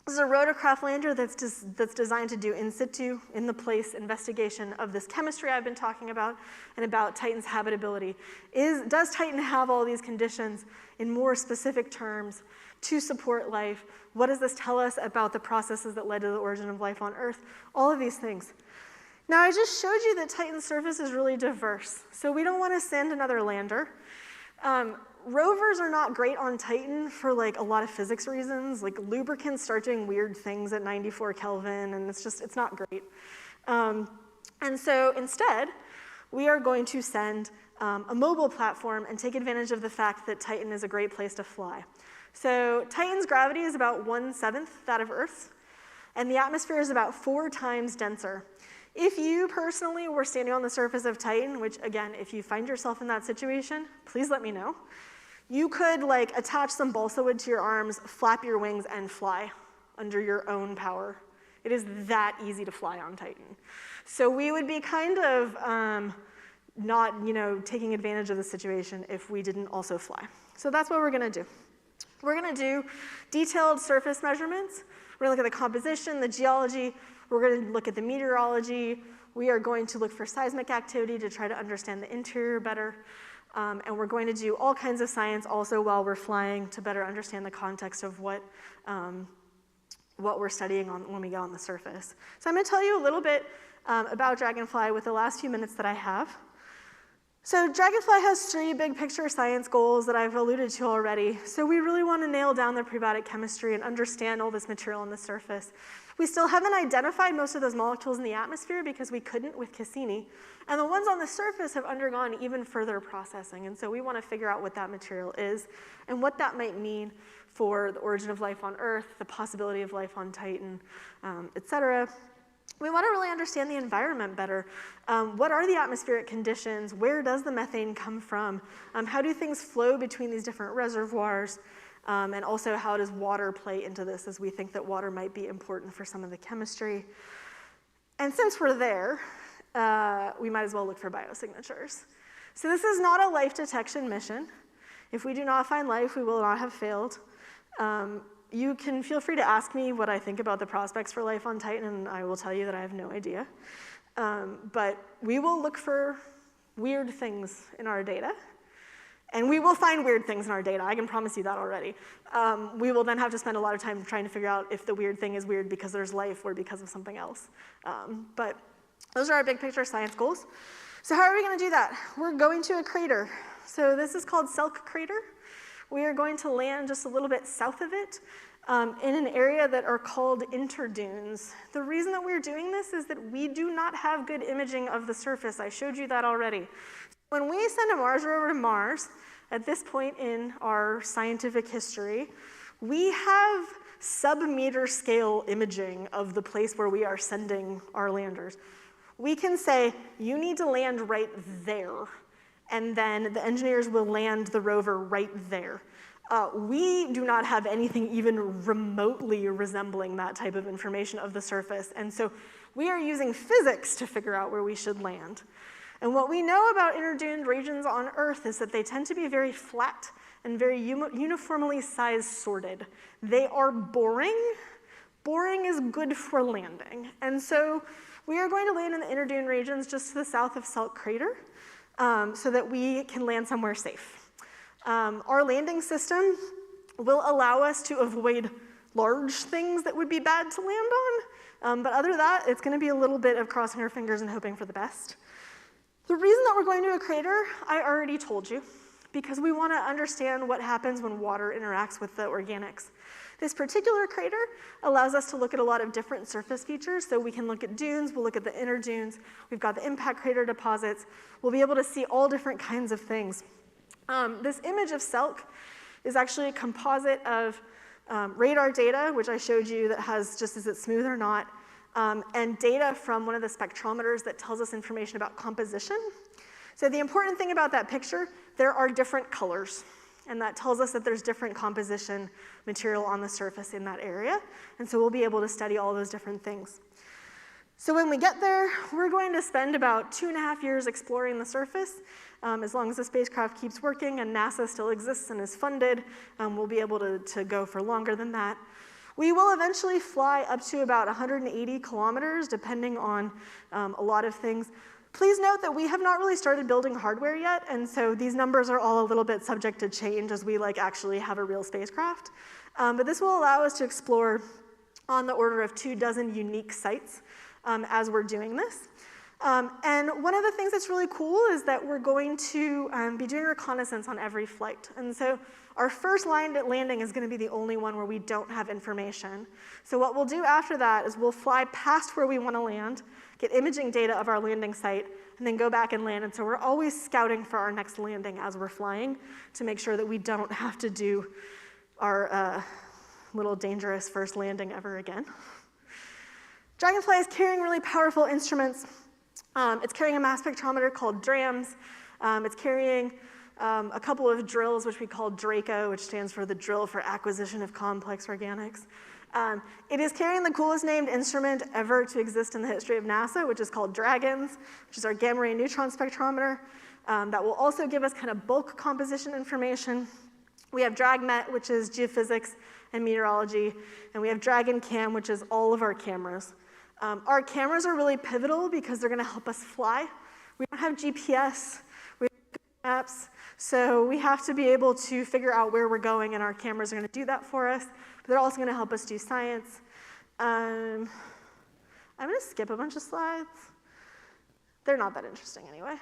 This is a rotorcraft lander that's designed to do in situ, in the place investigation of this chemistry I've been talking about and about Titan's habitability. Does Titan have all these conditions in more specific terms to support life? What does this tell us about the processes that led to the origin of life on Earth? All of these things. Now, I just showed you that Titan's surface is really diverse, so we don't want to send another lander. Rovers are not great on Titan for a lot of physics reasons. Lubricants start doing weird things at 94 Kelvin, and it's not great. And so instead, we are going to send a mobile platform and take advantage of the fact that Titan is a great place to fly. So Titan's gravity is about 1/7 that of Earth's, and the atmosphere is about 4 times denser. If you personally were standing on the surface of Titan, which again, if you find yourself in that situation, please let me know. You could attach some balsa wood to your arms, flap your wings, and fly under your own power. It is that easy to fly on Titan. So we would be kind of not taking advantage of the situation if we didn't also fly. So that's what we're gonna do. We're gonna do detailed surface measurements. We're gonna look at the composition, the geology. We're gonna look at the meteorology. We are going to look for seismic activity to try to understand the interior better. And we're going to do all kinds of science also while we're flying to better understand the context of what we're studying when we get on the surface. So I'm gonna tell you a little bit about Dragonfly with the last few minutes that I have. So Dragonfly has 3 big picture science goals that I've alluded to already. So we really want to nail down the prebiotic chemistry and understand all this material on the surface. We still haven't identified most of those molecules in the atmosphere because we couldn't with Cassini. And the ones on the surface have undergone even further processing. And so we want to figure out what that material is and what that might mean for the origin of life on Earth, the possibility of life on Titan, et cetera. We want to really understand the environment better. What are the atmospheric conditions? Where does the methane come from? How do things flow between these different reservoirs? And also, how does water play into this, as we think that water might be important for some of the chemistry? And since we're there, we might as well look for biosignatures. So this is not a life detection mission. If we do not find life, we will not have failed. You can feel free to ask me what I think about the prospects for life on Titan, and I will tell you that I have no idea. But we will look for weird things in our data, and we will find weird things in our data. I can promise you that already. We will then have to spend a lot of time trying to figure out if the weird thing is weird because there's life or because of something else. But those are our big picture science goals. So how are we going to do that? We're going to a crater. So this is called Selk Crater. We are going to land just a little bit south of it in an area that are called interdunes. The reason that we're doing this is that we do not have good imaging of the surface. I showed you that already. When we send a Mars rover to Mars, at this point in our scientific history, we have sub-meter scale imaging of the place where we are sending our landers. We can say, you need to land right there. And then the engineers will land the rover right there. We do not have anything even remotely resembling that type of information of the surface. And so we are using physics to figure out where we should land. And what we know about interduned regions on Earth is that they tend to be very flat and very uniformly size sorted. They are boring. Boring is good for landing. And so we are going to land in the interdune regions just to the south of Selk Crater. So that we can land somewhere safe. Our landing system will allow us to avoid large things that would be bad to land on. But other than that, it's going to be a little bit of crossing our fingers and hoping for the best. The reason that we're going to a crater, I already told you, because we want to understand what happens when water interacts with the organics. This particular crater allows us to look at a lot of different surface features. So we can look at dunes, we'll look at the interdunes, we've got the impact crater deposits. We'll be able to see all different kinds of things. This image of Selk is actually a composite of radar data, which I showed you that has just is it smooth or not, and data from one of the spectrometers that tells us information about composition. So the important thing about that picture, there are different colors. And that tells us that there's different composition material on the surface in that area. And so we'll be able to study all those different things. So when we get there, we're going to spend about 2.5 years exploring the surface. As long as the spacecraft keeps working and NASA still exists and is funded, we'll be able to go for longer than that. We will eventually fly up to about 180 kilometers, depending on a lot of things. Please note that we have not really started building hardware yet, and so these numbers are all a little bit subject to change as we actually have a real spacecraft. But this will allow us to explore on the order of 24 unique sites as we're doing this. And one of the things that's really cool is that we're going to be doing reconnaissance on every flight. And so Our first landing is going to be the only one where we don't have information. So what we'll do after that is we'll fly past where we want to land, get imaging data of our landing site, and then go back and land. And so we're always scouting for our next landing as we're flying to make sure that we don't have to do our little dangerous first landing ever again. Dragonfly is carrying really powerful instruments. It's carrying a mass spectrometer called DRAMS. It's carrying a couple of drills, which we call DRACO, which stands for the Drill for Acquisition of Complex Organics. It is carrying the coolest named instrument ever to exist in the history of NASA, which is called DRAGONS, which is our gamma ray neutron spectrometer. That will also give us kind of bulk composition information. We have DRAGMET, which is geophysics and meteorology, and we have DragonCam, which is all of our cameras. Our cameras are really pivotal because they're going to help us fly. We don't have GPS, we don't have maps, so we have to be able to figure out where we're going, and our cameras are going to do that for us. But they're also going to help us do science. I'm going to skip a bunch of slides. They're not that interesting anyway.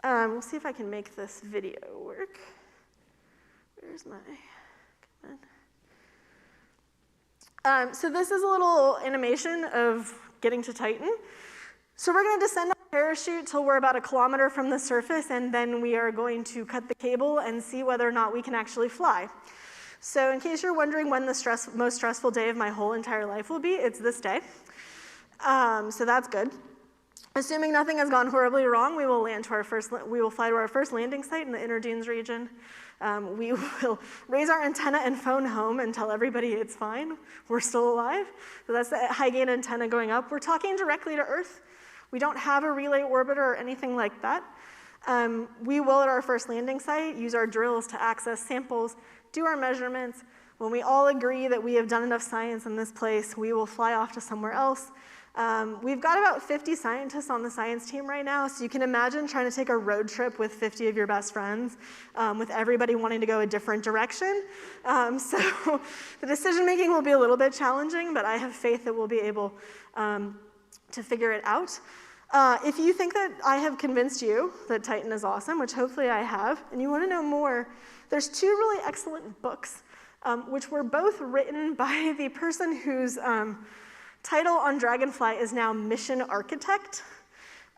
We'll see if I can make this video work. Where's my, come on. So this is a little animation of getting to Titan. So we're going to descend on a parachute till we're about 1 kilometer from the surface, and then we are going to cut the cable and see whether or not we can actually fly. So in case you're wondering when the most stressful day of my whole entire life will be, it's this day. So that's good. Assuming nothing has gone horribly wrong, we will fly to our first landing site in the Inner Dunes region. We will raise our antenna and phone home and tell everybody it's fine, we're still alive. So that's the high gain antenna going up. We're talking directly to Earth. We don't have a relay orbiter or anything like that. We will, at our first landing site, use our drills to access samples, do our measurements. When we all agree that we have done enough science in this place, we will fly off to somewhere else. We've got about 50 scientists on the science team right now, so you can imagine trying to take a road trip with 50 of your best friends, with everybody wanting to go a different direction. So the decision making will be a little bit challenging, but I have faith that we'll be able to figure it out. If you think that I have convinced you that Titan is awesome, which hopefully I have, and you want to know more, there's 2 really excellent books, which were both written by the person whose title on Dragonfly is now Mission Architect,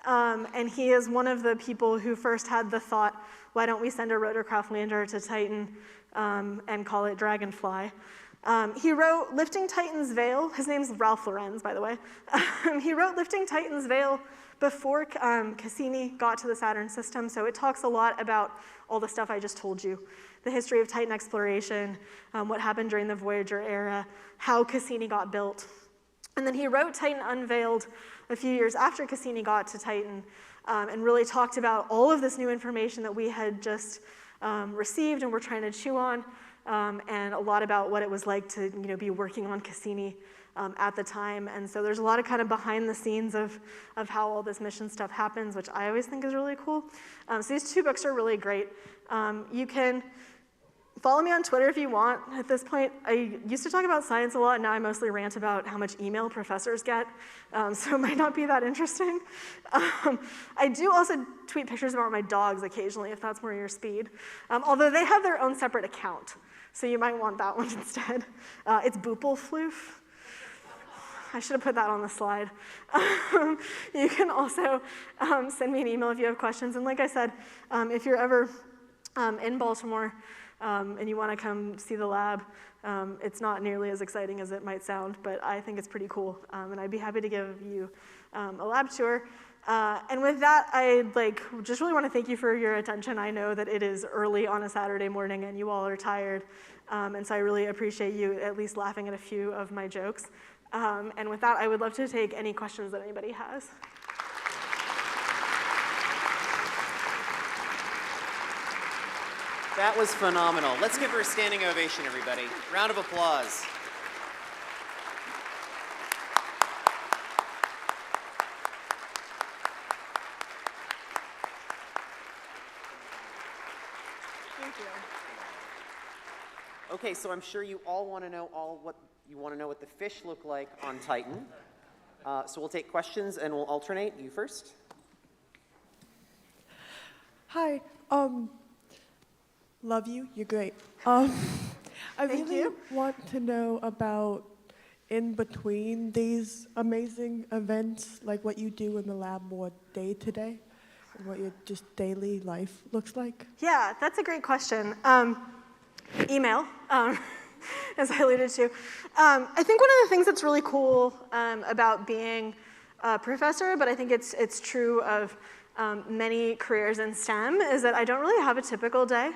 and he is one of the people who first had the thought, why don't we send a rotorcraft lander to Titan and call it Dragonfly. He wrote Lifting Titan's Veil. His name's Ralph Lorenz, by the way. He wrote Lifting Titan's Veil before Cassini got to the Saturn system, so it talks a lot about all the stuff I just told you. The history of Titan exploration, what happened during the Voyager era, how Cassini got built. And then he wrote Titan Unveiled a few years after Cassini got to Titan, and really talked about all of this new information that we had just received and were trying to chew on, and a lot about what it was like to be working on Cassini at the time. And so there's a lot of kind of behind the scenes of how all this mission stuff happens, which I always think is really cool. So these 2 books are really great. You can follow me on Twitter if you want. At this point, I used to talk about science a lot, and now I mostly rant about how much email professors get, so it might not be that interesting. I do also tweet pictures about my dogs occasionally, if that's more your speed, although they have their own separate account, so you might want that one instead. It's Boopelfloof. I should have put that on the slide. You can also send me an email if you have questions, and like I said, if you're ever in Baltimore, and you want to come see the lab, it's not nearly as exciting as it might sound, but I think it's pretty cool, and I'd be happy to give you a lab tour. And with that, I just really want to thank you for your attention. I know that it is early on a Saturday morning, and you all are tired, and so I really appreciate you at least laughing at a few of my jokes. And with that, I would love to take any questions that anybody has. That was phenomenal. Let's give her a standing ovation, everybody. Round of applause. Thank you. Okay, so I'm sure you all want to know what the fish look like on Titan. So we'll take questions and we'll alternate. You first. Hi. Love you. You're great. I Thank really you. want to know about in between these amazing events, like what you do in the lab more day to day, and what your just daily life looks like. Yeah, that's a great question. Email, as I alluded to. I think one of the things that's really cool about being a professor, but I think it's true of many careers in STEM, is that I don't really have a typical day.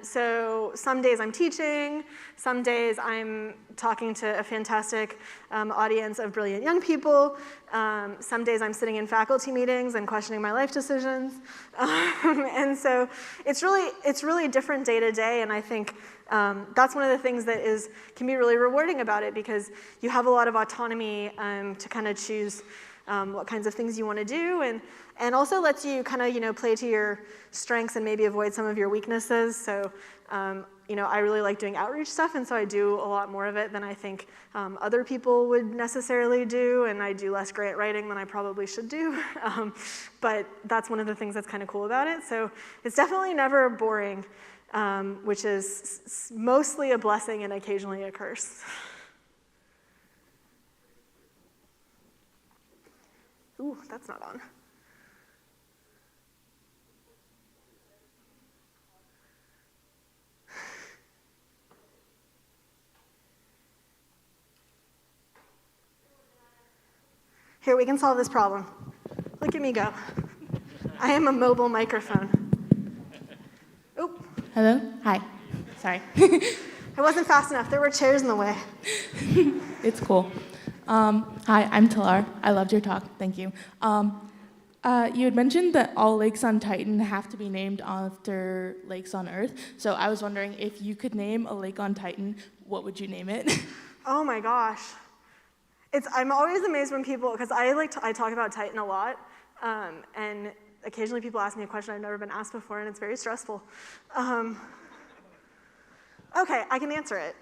So some days I'm teaching, some days I'm talking to a fantastic audience of brilliant young people, some days I'm sitting in faculty meetings and questioning my life decisions. And so it's really different day to day, and I think that's one of the things that can be really rewarding about it, because you have a lot of autonomy to kind of choose what kinds of things you want to do, and also lets you kind of play to your strengths and maybe avoid some of your weaknesses. So I really like doing outreach stuff, and so I do a lot more of it than I think other people would necessarily do, and I do less grant writing than I probably should do. But that's one of the things that's kind of cool about it. So it's definitely never boring, which is mostly a blessing and occasionally a curse. Ooh, that's not on. Here, we can solve this problem. Look at me go. I am a mobile microphone. Oop, Hello? Hi. Sorry. I wasn't fast enough. There were chairs in the way. It's cool. Hi, I'm Talar. I loved your talk. Thank you. You had mentioned that all lakes on Titan have to be named after lakes on Earth. So I was wondering, if you could name a lake on Titan, what would you name it? Oh my gosh. I'm always amazed when people, because I talk about Titan a lot, and occasionally people ask me a question I've never been asked before, and it's very stressful. Okay, I can answer it.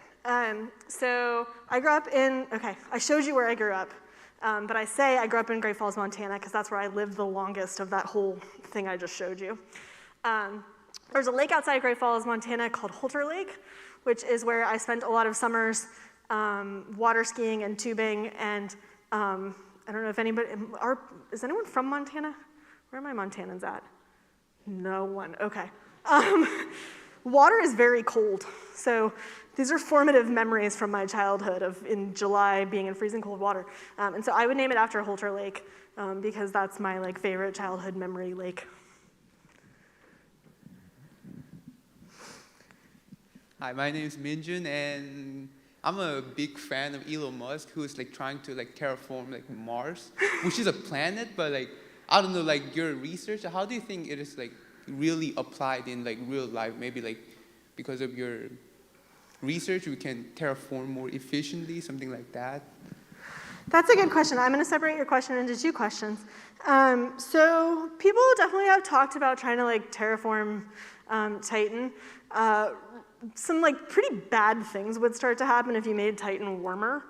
So I grew up I showed you where I grew up, but I say I grew up in Great Falls, Montana, because that's where I lived the longest of that whole thing I just showed you. There's a lake outside Great Falls, Montana called Holter Lake, which is where I spent a lot of summers water skiing and tubing, and I don't know if anybody, is anyone from Montana? Where are my Montanans at? No one, okay. Water is very cold, so these are formative memories from my childhood of in July being in freezing cold water. And so I would name it after Holter Lake because that's my favorite childhood memory lake. Hi, my name is Minjun, and I'm a big fan of Elon Musk, who is trying to terraform Mars, which is a planet, but I don't know, your research, how do you think it is really applied in real life? Maybe because of your research, we can terraform more efficiently, something like that? That's a good question. I'm going to separate your question into two questions. So people definitely have talked about trying to terraform Titan. Some pretty bad things would start to happen if you made Titan warmer,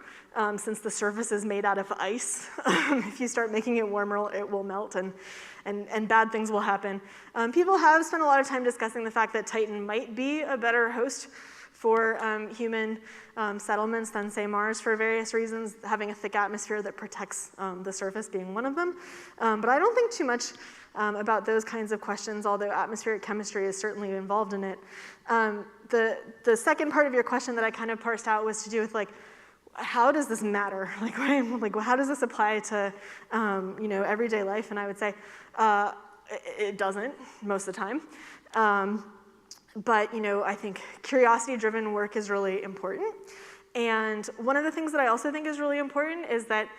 since the surface is made out of ice. If you start making it warmer, it will melt, and bad things will happen. People have spent a lot of time discussing the fact that Titan might be a better host for human settlements than, say, Mars for various reasons, having a thick atmosphere that protects the surface being one of them. But I don't think too much about those kinds of questions, although atmospheric chemistry is certainly involved in it. The second part of your question that I kind of parsed out was to do with how does this matter? How does this apply to everyday life? And I would say it doesn't most of the time. But I think curiosity-driven work is really important. And one of the things that I also think is really important is that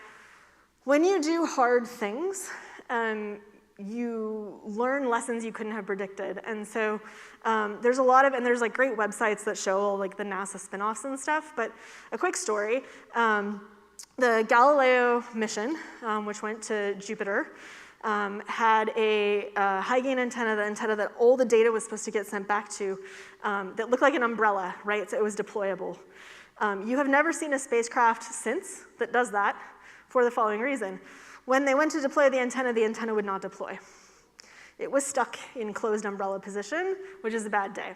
when you do hard things, you learn lessons you couldn't have predicted. And so there's a lot of, and there's great websites that show all the NASA spin-offs and stuff, but a quick story. The Galileo mission, which went to Jupiter, had a high-gain antenna, the antenna that all the data was supposed to get sent back to, that looked like an umbrella, right? So it was deployable. You have never seen a spacecraft since that does that for the following reason. When they went to deploy the antenna would not deploy. It was stuck in closed umbrella position, which is a bad day.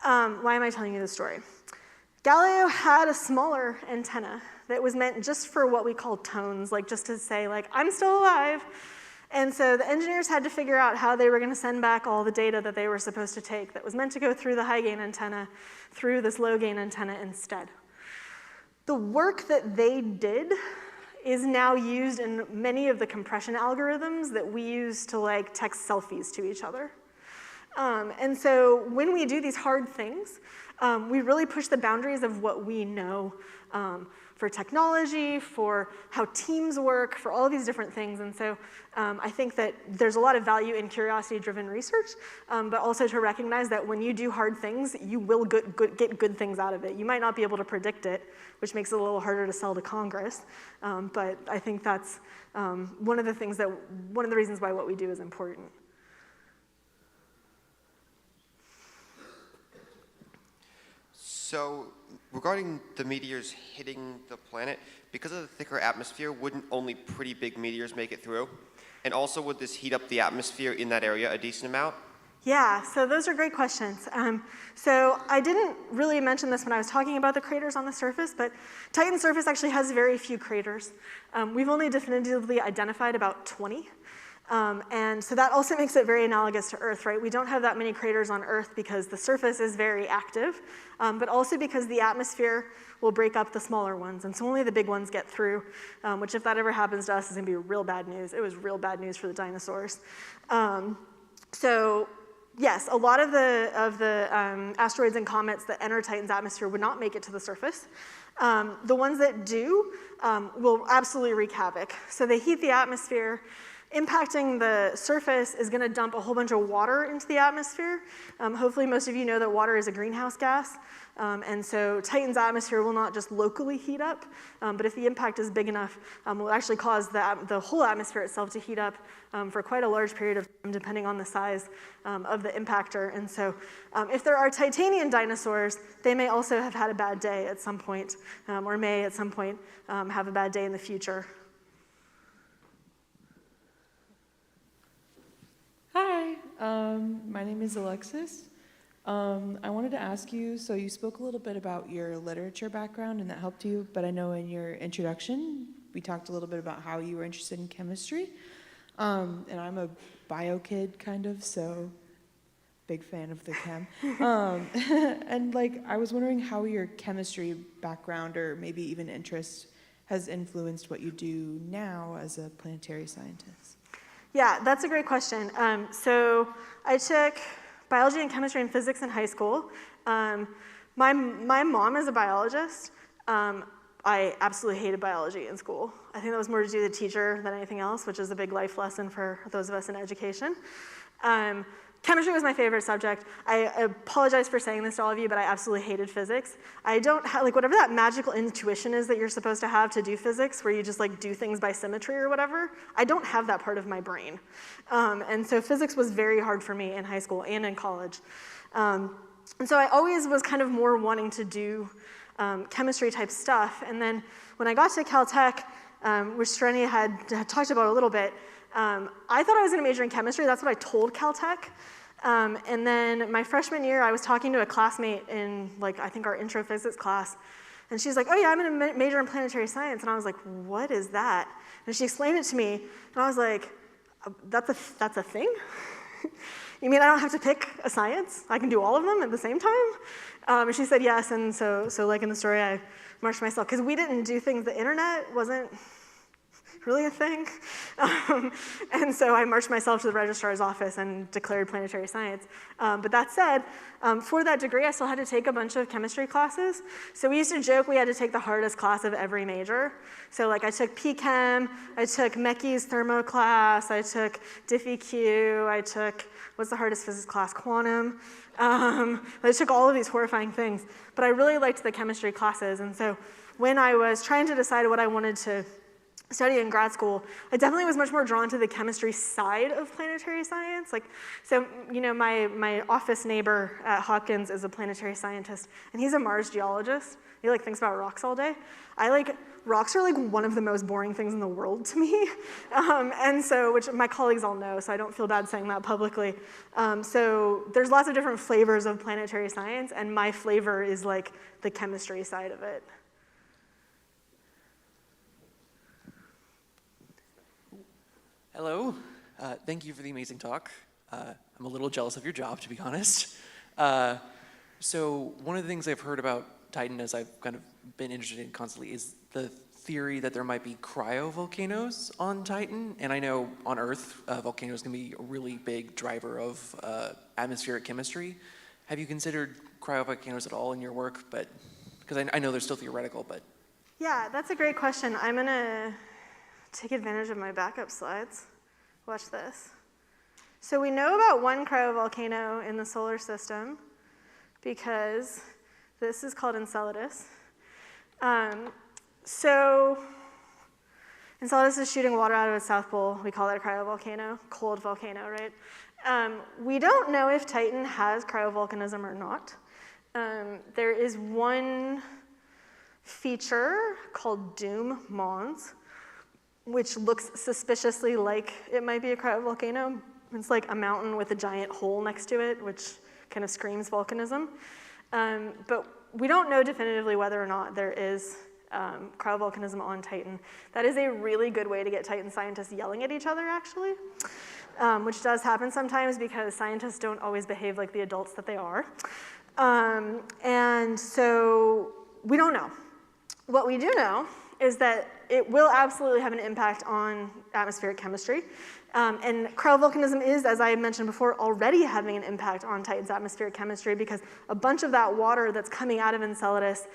Why am I telling you this story? Galileo had a smaller antenna that was meant just for what we call tones, like just to say, like, I'm still alive. And so the engineers had to figure out how they were going to send back all the data that they were supposed to take that was meant to go through the high gain antenna, through this low gain antenna instead. The work that they did is now used in many of the compression algorithms that we use to like text selfies to each other. And so when we do these hard things, we really push the boundaries of what we know for technology, for how teams work, for all of these different things. And so I think that there's a lot of value in curiosity-driven research, but also to recognize that when you do hard things, you will get good things out of it. You might not be able to predict it, which makes it a little harder to sell to Congress. But I think that's one of the reasons why what we do is important. So regarding the meteors hitting the planet, because of the thicker atmosphere, wouldn't only pretty big meteors make it through? And also, would this heat up the atmosphere in that area a decent amount? Yeah, so those are great questions. So I didn't really mention this when I was talking about the craters on the surface, but Titan's surface actually has very few craters. We've only definitively identified about 20. And so that also makes it very analogous to Earth, right? We don't have that many craters on Earth because the surface is very active, but also because the atmosphere will break up the smaller ones, and so only the big ones get through, which if that ever happens to us is gonna be real bad news. It was real bad news for the dinosaurs. So yes, a lot of the asteroids and comets that enter Titan's atmosphere would not make it to the surface. The ones that do will absolutely wreak havoc. So they heat the atmosphere. Impacting the surface is going to dump a whole bunch of water into the atmosphere. Hopefully most of you know that water is a greenhouse gas. And so Titan's atmosphere will not just locally heat up, but if the impact is big enough, will actually cause the whole atmosphere itself to heat up for quite a large period of time, depending on the size of the impactor. And so if there are Titanian dinosaurs, they may also have had a bad day at some point, or may at some point have a bad day in the future. Hi, my name is Alexis. I wanted to ask you, so you spoke a little bit about your literature background and that helped you, but I know in your introduction, we talked a little bit about how you were interested in chemistry. And I'm a bio kid kind of, so big fan of the chem. And like, I was wondering how your chemistry background or maybe even interest has influenced what you do now as a planetary scientist. Yeah, that's a great question. So I took biology and chemistry and physics in high school. My mom is a biologist. I absolutely hated biology in school. I think that was more to do with the teacher than anything else, which is a big life lesson for those of us in education. Chemistry was my favorite subject. I apologize for saying this to all of you, but I absolutely hated physics. I don't have, like, whatever that magical intuition is that you're supposed to have to do physics, where you just like do things by symmetry or whatever, I don't have that part of my brain. And so physics was very hard for me in high school and in college. And so I always was kind of more wanting to do chemistry type stuff. And then when I got to Caltech, which Serenity had talked about a little bit, I thought I was going to major in chemistry. That's what I told Caltech. And then my freshman year, I was talking to a classmate in, like, I think our intro physics class. And she's like, oh yeah, I'm going to major in planetary science. And I was like, what is that? And she explained it to me. And I was like, that's a thing? You mean I don't have to pick a science? I can do all of them at the same time? And she said yes. And so like in the story, I marched myself. Because we didn't do things, the internet wasn't really a thing. And so I marched myself to the registrar's office and declared planetary science. But that said, for that degree, I still had to take a bunch of chemistry classes. So we used to joke we had to take the hardest class of every major. So like I took P-Chem, I took Mecky's thermo class, I took Diffie-Q, I took, what's the hardest physics class? Quantum. I took all of these horrifying things. But I really liked the chemistry classes. And so when I was trying to decide what I wanted to study in grad school, I definitely was much more drawn to the chemistry side of planetary science. My office neighbor at Hopkins is a planetary scientist, and he's a Mars geologist. He thinks about rocks all day. Rocks are one of the most boring things in the world to me, which my colleagues all know, so I don't feel bad saying that publicly. So there's lots of different flavors of planetary science, and my flavor is the chemistry side of it. Hello. Thank you for the amazing talk. I'm a little jealous of your job, to be honest. So one of the things I've heard about Titan, as I've kind of been interested in constantly, is the theory that there might be cryovolcanoes on Titan. And I know on Earth, volcanoes can be a really big driver of atmospheric chemistry. Have you considered cryovolcanoes at all in your work? Because I know they're still theoretical, but. Yeah, that's a great question. I'm going to take advantage of my backup slides. Watch this. So we know about one cryovolcano in the solar system because this is called Enceladus. So Enceladus is shooting water out of its south pole. We call that a cryovolcano, cold volcano, right? We don't know if Titan has cryovolcanism or not. There is one feature called Doom Mons, which looks suspiciously like it might be a cryovolcano. It's like a mountain with a giant hole next to it, which kind of screams volcanism. But we don't know definitively whether or not there is cryovolcanism on Titan. That is a really good way to get Titan scientists yelling at each other, actually, which does happen sometimes because scientists don't always behave like the adults that they are. And so we don't know. What we do know is that it will absolutely have an impact on atmospheric chemistry. And cryovolcanism is, as I mentioned before, already having an impact on Titan's atmospheric chemistry because a bunch of that water that's coming out of Enceladus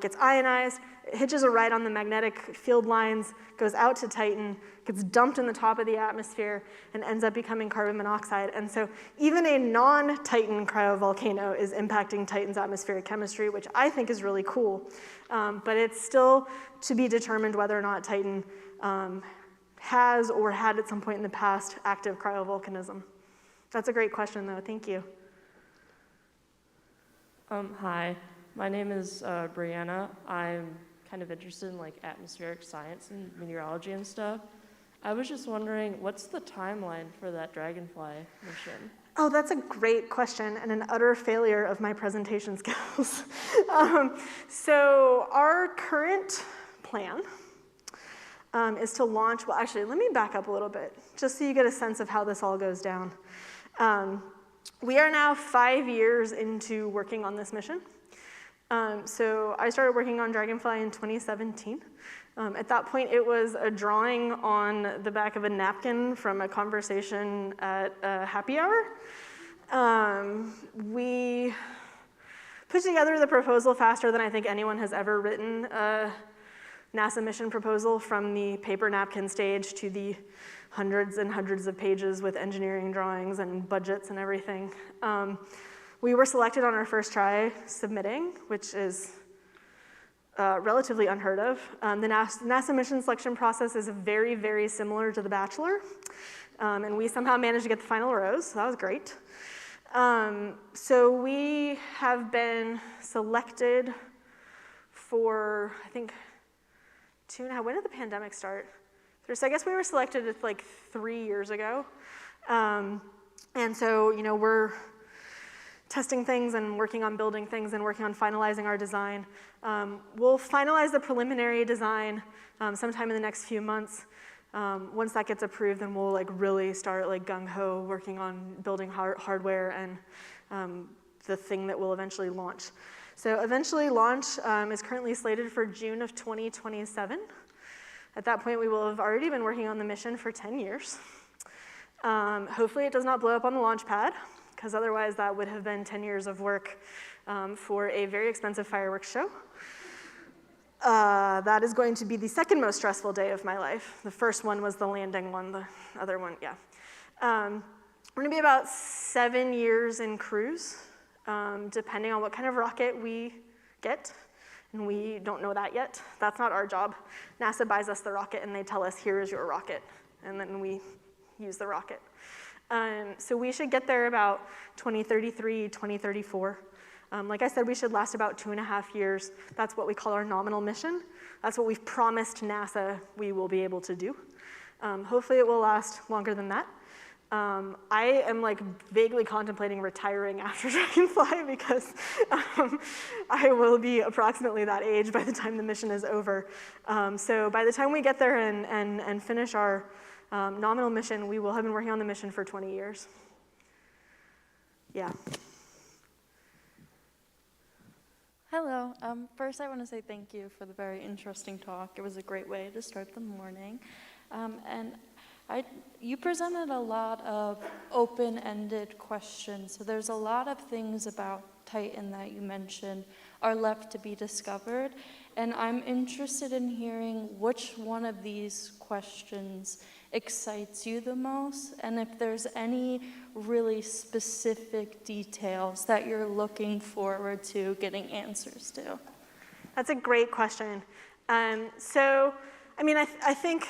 gets ionized, it hitches a ride on the magnetic field lines, goes out to Titan, gets dumped in the top of the atmosphere, and ends up becoming carbon monoxide. And so even a non-Titan cryovolcano is impacting Titan's atmospheric chemistry, which I think is really cool. But it's still to be determined whether or not Titan has or had at some point in the past active cryovolcanism. That's a great question, though. Thank you. Hi, my name is Brianna. I'm kind of interested in atmospheric science and meteorology and stuff. I was just wondering, what's the timeline for that Dragonfly mission? Oh, that's a great question and an utter failure of my presentation skills. So our current plan is to launch, well, actually, let me back up a little bit, just so you get a sense of how this all goes down. We are now 5 years into working on this mission. So I started working on Dragonfly in 2017. At that point, it was a drawing on the back of a napkin from a conversation at a happy hour. We put together the proposal faster than I think anyone has ever written a NASA mission proposal, from the paper napkin stage to the hundreds and hundreds of pages with engineering drawings and budgets and everything. We were selected on our first try submitting, which is relatively unheard of. The NASA mission selection process is very, very similar to The Bachelor, and we somehow managed to get the final rose, so that was great. So we have been selected for, I think, 2.5, when did the pandemic start? So I guess we were selected 3 years ago. And so, we're testing things and working on building things and working on finalizing our design. We'll finalize the preliminary design sometime in the next few months. Once that gets approved, then we'll really start gung-ho working on building hardware and the thing that will eventually launch. So eventually launch is currently slated for June of 2027. At that point, we will have already been working on the mission for 10 years. Hopefully it does not blow up on the launch pad, because otherwise that would have been 10 years of work for a very expensive fireworks show. That is going to be the second most stressful day of my life. The first one was the landing one, the other one, yeah. We're gonna be about 7 years in cruise, depending on what kind of rocket we get and we don't know that yet. That's not our job. NASA buys us the rocket, and they tell us, here is your rocket, and then we use the rocket. So we should get there about 2033, 2034. Like I said, we should last about 2.5 years. That's what we call our nominal mission. That's what we've promised NASA we will be able to do. Hopefully it will last longer than that. I am like vaguely contemplating retiring after Dragonfly because I will be approximately that age by the time the mission is over. So by the time we get there and finish our nominal mission, we will have been working on the mission for 20 years. Yeah. Hello. First, I want to say thank you for the very interesting talk. It was a great way to start the morning. You presented a lot of open-ended questions. So there's a lot of things about Titan that you mentioned are left to be discovered. And I'm interested in hearing which one of these questions excites you the most, and if there's any really specific details that you're looking forward to getting answers to. That's a great question. So, I mean, I think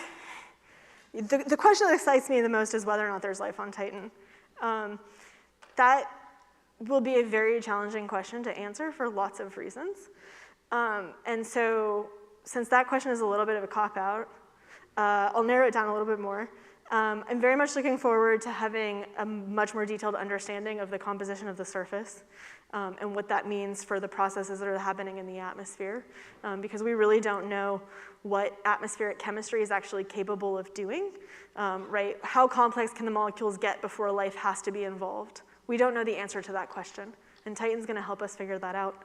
the question that excites me the most is whether or not there's life on Titan. That will be a very challenging question to answer for lots of reasons. And so, since that question is a little bit of a cop-out, I'll narrow it down a little bit more. I'm very much looking forward to having a much more detailed understanding of the composition of the surface and what that means for the processes that are happening in the atmosphere, because we really don't know what atmospheric chemistry is actually capable of doing, right? How complex can the molecules get before life has to be involved? We don't know the answer to that question, and Titan's going to help us figure that out.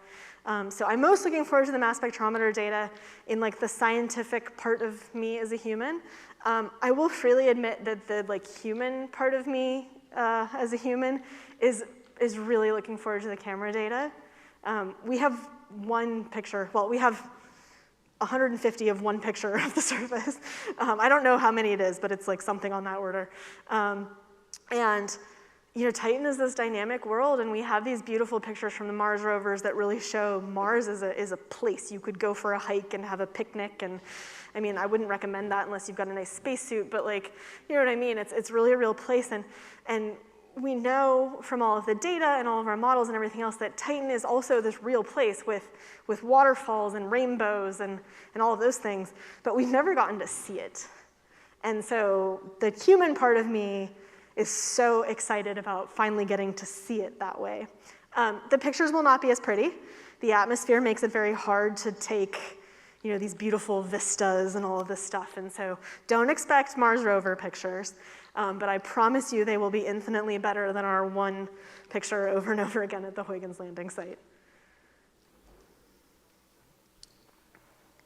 So I'm most looking forward to the mass spectrometer data in like the scientific part of me as a human. I will freely admit that the like human part of me as a human is really looking forward to the camera data. We have one picture. Well, we have 150 of one picture of the surface. I don't know how many it is, but it's like something on that order. And you know, Titan is this dynamic world, and we have these beautiful pictures from the Mars rovers that really show Mars is a place you could go for a hike and have a picnic. And I mean, I wouldn't recommend that unless you've got a nice spacesuit, but like, you know what I mean? It's really a real place, and we know from all of the data and all of our models and everything else that Titan is also this real place with waterfalls and rainbows and all of those things, but we've never gotten to see it. And so the human part of me is so excited about finally getting to see it that way. The pictures will not be as pretty. The atmosphere makes it very hard to take, you know, these beautiful vistas and all of this stuff. And so don't expect Mars rover pictures, but I promise you they will be infinitely better than our one picture over and over again at the Huygens landing site.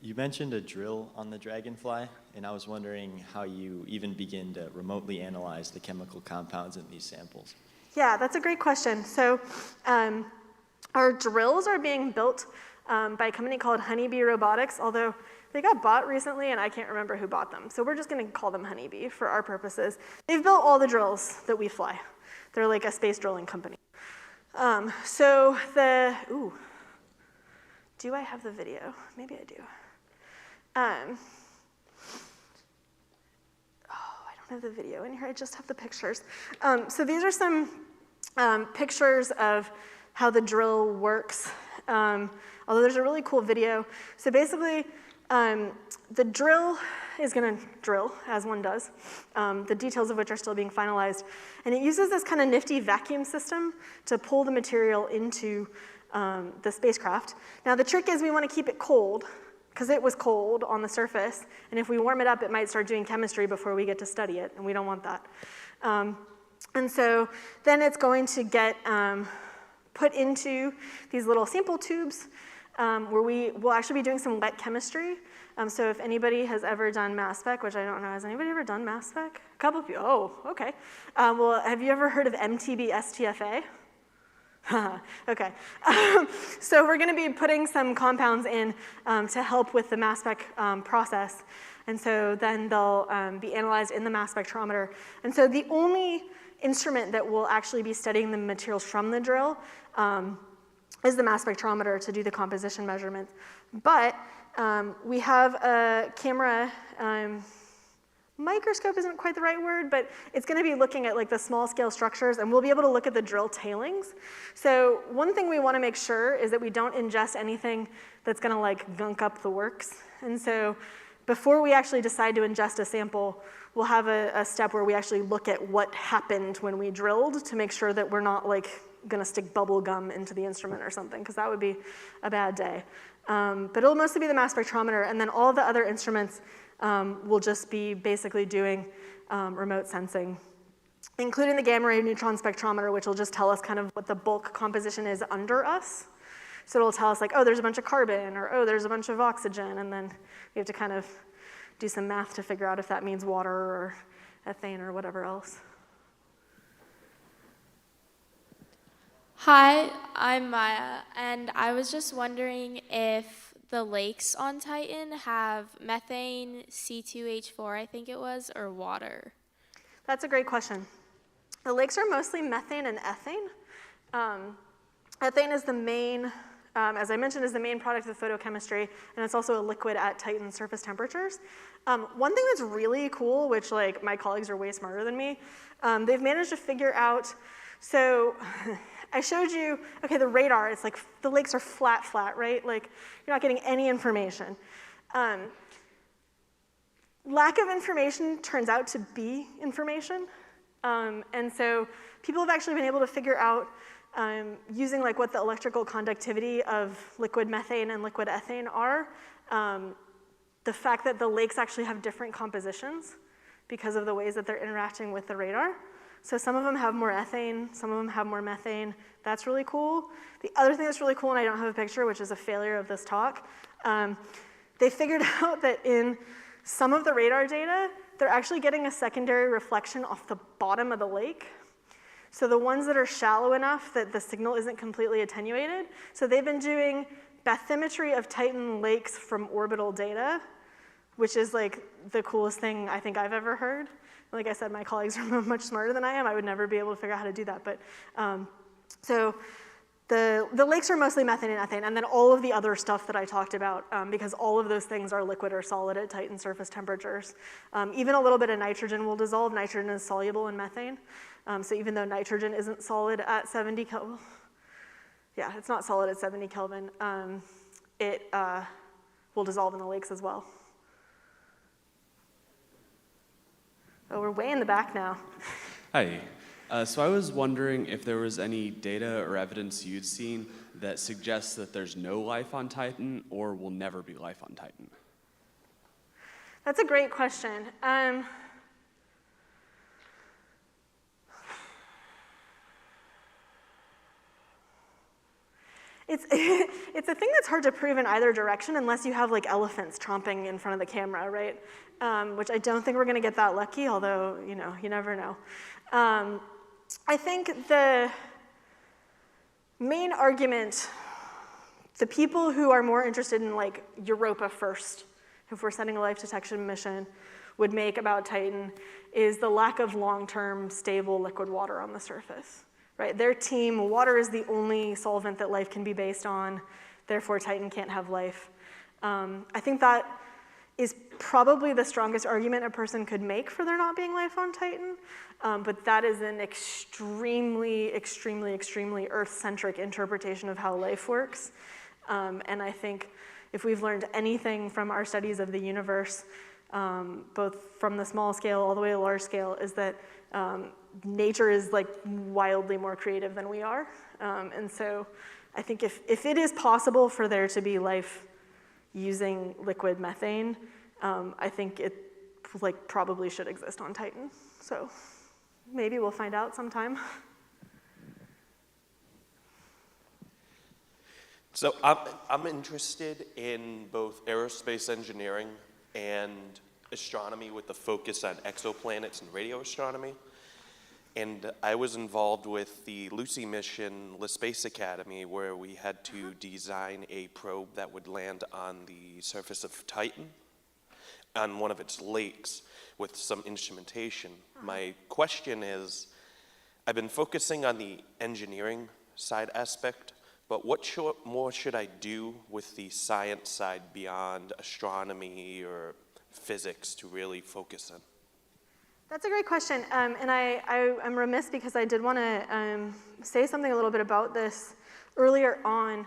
You mentioned a drill on the Dragonfly, and I was wondering how you even begin to remotely analyze the chemical compounds in these samples. Yeah, that's a great question. So our drills are being built by a company called Honeybee Robotics, although they got bought recently, and I can't remember who bought them. So we're just going to call them Honeybee for our purposes. They've built all the drills that we fly. They're like a space drilling company. Do I have the video? Maybe I do. I don't have the video in here, I just have the pictures. So these are some pictures of how the drill works, although there's a really cool video. So basically, the drill is going to drill, as one does, the details of which are still being finalized. And it uses this kind of nifty vacuum system to pull the material into the spacecraft. Now the trick is we want to keep it cold, because it was cold on the surface, and if we warm it up, it might start doing chemistry before we get to study it, and we don't want that. And so then it's going to get put into these little sample tubes where we will actually be doing some wet chemistry. So if anybody has ever done mass spec, which I don't know, has anybody ever done mass spec? A couple of you, oh, okay. Well, have you ever heard of MTB STFA? Okay, so we're going to be putting some compounds in to help with the mass spec process, and so then they'll be analyzed in the mass spectrometer. And so the only instrument that will actually be studying the materials from the drill is the mass spectrometer to do the composition measurement. But we have a camera, microscope isn't quite the right word, but it's going to be looking at like the small scale structures, and we'll be able to look at the drill tailings. So one thing we want to make sure is that we don't ingest anything that's going to like gunk up the works. And so before we actually decide to ingest a sample, we'll have a step where we actually look at what happened when we drilled to make sure that we're not like going to stick bubble gum into the instrument or something, because that would be a bad day. But it'll mostly be the mass spectrometer, and then all the other instruments will just be basically doing remote sensing, including the gamma ray neutron spectrometer, which will just tell us kind of what the bulk composition is under us. So it'll tell us like, oh, there's a bunch of carbon, or oh, there's a bunch of oxygen, and then we have to kind of do some math to figure out if that means water or ethane or whatever else. Hi, I'm Maya, and I was just wondering if the lakes on Titan have methane, C2H4, I think it was, or water. That's a great question. The lakes are mostly methane and ethane. Ethane is the main, as I mentioned, is the main product of photochemistry, and it's also a liquid at Titan surface temperatures. One thing that's really cool, which like my colleagues are way smarter than me, they've managed to figure out, so I showed you, okay, the radar, it's like the lakes are flat, right? Like you're not getting any information. Lack of information turns out to be information. And so people have actually been able to figure out using like what the electrical conductivity of liquid methane and liquid ethane are, the fact that the lakes actually have different compositions because of the ways that they're interacting with the radar. So some of them have more ethane, some of them have more methane. That's really cool. The other thing that's really cool, and I don't have a picture, which is a failure of this talk, they figured out that in some of the radar data, they're actually getting a secondary reflection off the bottom of the lake. So the ones that are shallow enough that the signal isn't completely attenuated. So they've been doing bathymetry of Titan lakes from orbital data, which is like the coolest thing I think I've ever heard. Like I said, my colleagues are much smarter than I am. I would never be able to figure out how to do that. But so the lakes are mostly methane and ethane, and then all of the other stuff that I talked about, because all of those things are liquid or solid at Titan surface temperatures. Even a little bit of nitrogen will dissolve. Nitrogen is soluble in methane. So even though nitrogen isn't solid at 70 Kelvin, yeah, it's not solid at 70 Kelvin, it will dissolve in the lakes as well. Oh, we're way in the back now. Hi. So I was wondering if there was any data or evidence you'd seen that suggests that there's no life on Titan or will never be life on Titan. That's a great question. It's a thing that's hard to prove in either direction unless you have like elephants tromping in front of the camera, right? Which I don't think we're going to get that lucky, although, you know, you never know. I think the main argument, the people who are more interested in like Europa first, if we're sending a life detection mission, would make about Titan is the lack of long-term stable liquid water on the surface. Right, their team, water is the only solvent that life can be based on, therefore Titan can't have life. I think that is probably the strongest argument a person could make for there not being life on Titan, but that is an extremely Earth-centric interpretation of how life works. And I think if we've learned anything from our studies of the universe, both from the small scale all the way to large scale, is that nature is like wildly more creative than we are. And so I think if it is possible for there to be life using liquid methane, I think it like probably should exist on Titan. So maybe we'll find out sometime. So I'm interested in both aerospace engineering and astronomy with the focus on exoplanets and radio astronomy. And I was involved with the Lucy mission, La Space Academy, where we had to design a probe that would land on the surface of Titan, on one of its lakes, with some instrumentation. My question is, I've been focusing on the engineering side aspect, but what more should I do with the science side beyond astronomy or physics to really focus in? That's a great question, and I'm remiss because I did want to say something a little bit about this earlier on.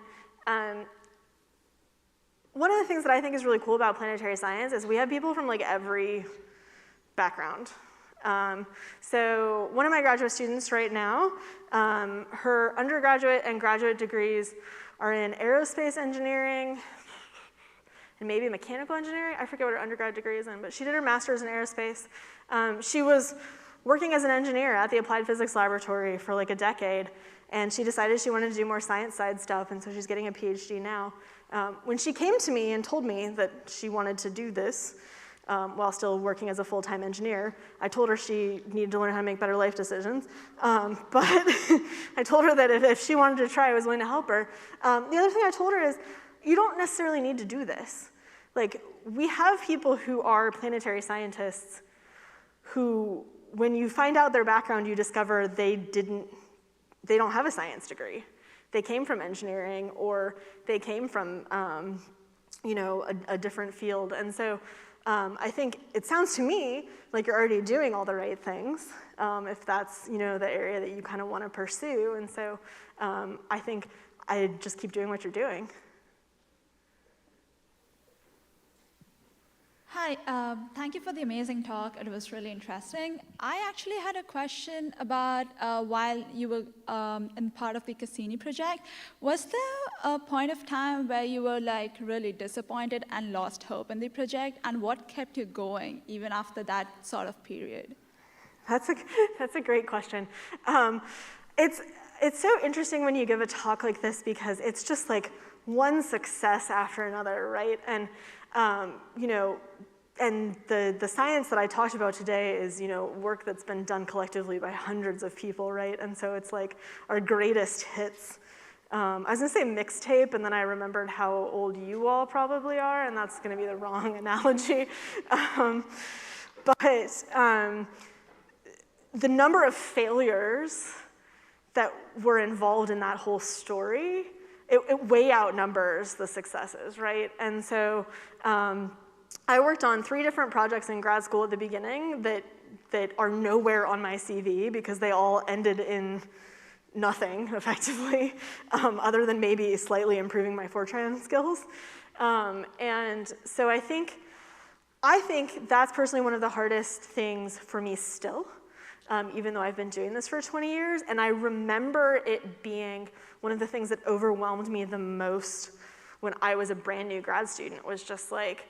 One of the things that I think is really cool about planetary science is we have people from like every background. So one of my graduate students right now, her undergraduate and graduate degrees are in aerospace engineering and maybe mechanical engineering. I forget what her undergrad degree is in, but she did her master's in aerospace. She was working as an engineer at the Applied Physics Laboratory for like a decade, and she decided she wanted to do more science side stuff, and so she's getting a PhD now. When she came to me and told me that she wanted to do this while still working as a full-time engineer, I told her she needed to learn how to make better life decisions. But I told her that if she wanted to try, I was willing to help her. The other thing I told her is, you don't necessarily need to do this. Like, we have people who are planetary scientists who, when you find out their background, you discover they don't have a science degree. They came from engineering, or they came from, a different field. And so I think it sounds to me like you're already doing all the right things, if that's, the area that you kind of want to pursue. And so I think I just keep doing what you're doing. Hi, thank you for the amazing talk. It was really interesting. I actually had a question about while you were in part of the Cassini project, was there a point of time where you were like really disappointed and lost hope in the project, and what kept you going even after that sort of period? That's a great question. It's so interesting when you give a talk like this because it's just like one success after another, right? And and the science that I talked about today is, work that's been done collectively by hundreds of people, right? And so it's like our greatest hits. I was gonna say mixtape, and then I remembered how old you all probably are, and that's gonna be the wrong analogy. But the number of failures that were involved in that whole story, it way outnumbers the successes, right? And so I worked on 3 different projects in grad school at the beginning that are nowhere on my CV because they all ended in nothing, effectively, other than maybe slightly improving my Fortran skills. And so I think that's personally one of the hardest things for me still, even though I've been doing this for 20 years. And I remember it being one of the things that overwhelmed me the most when I was a brand new grad student, was just like,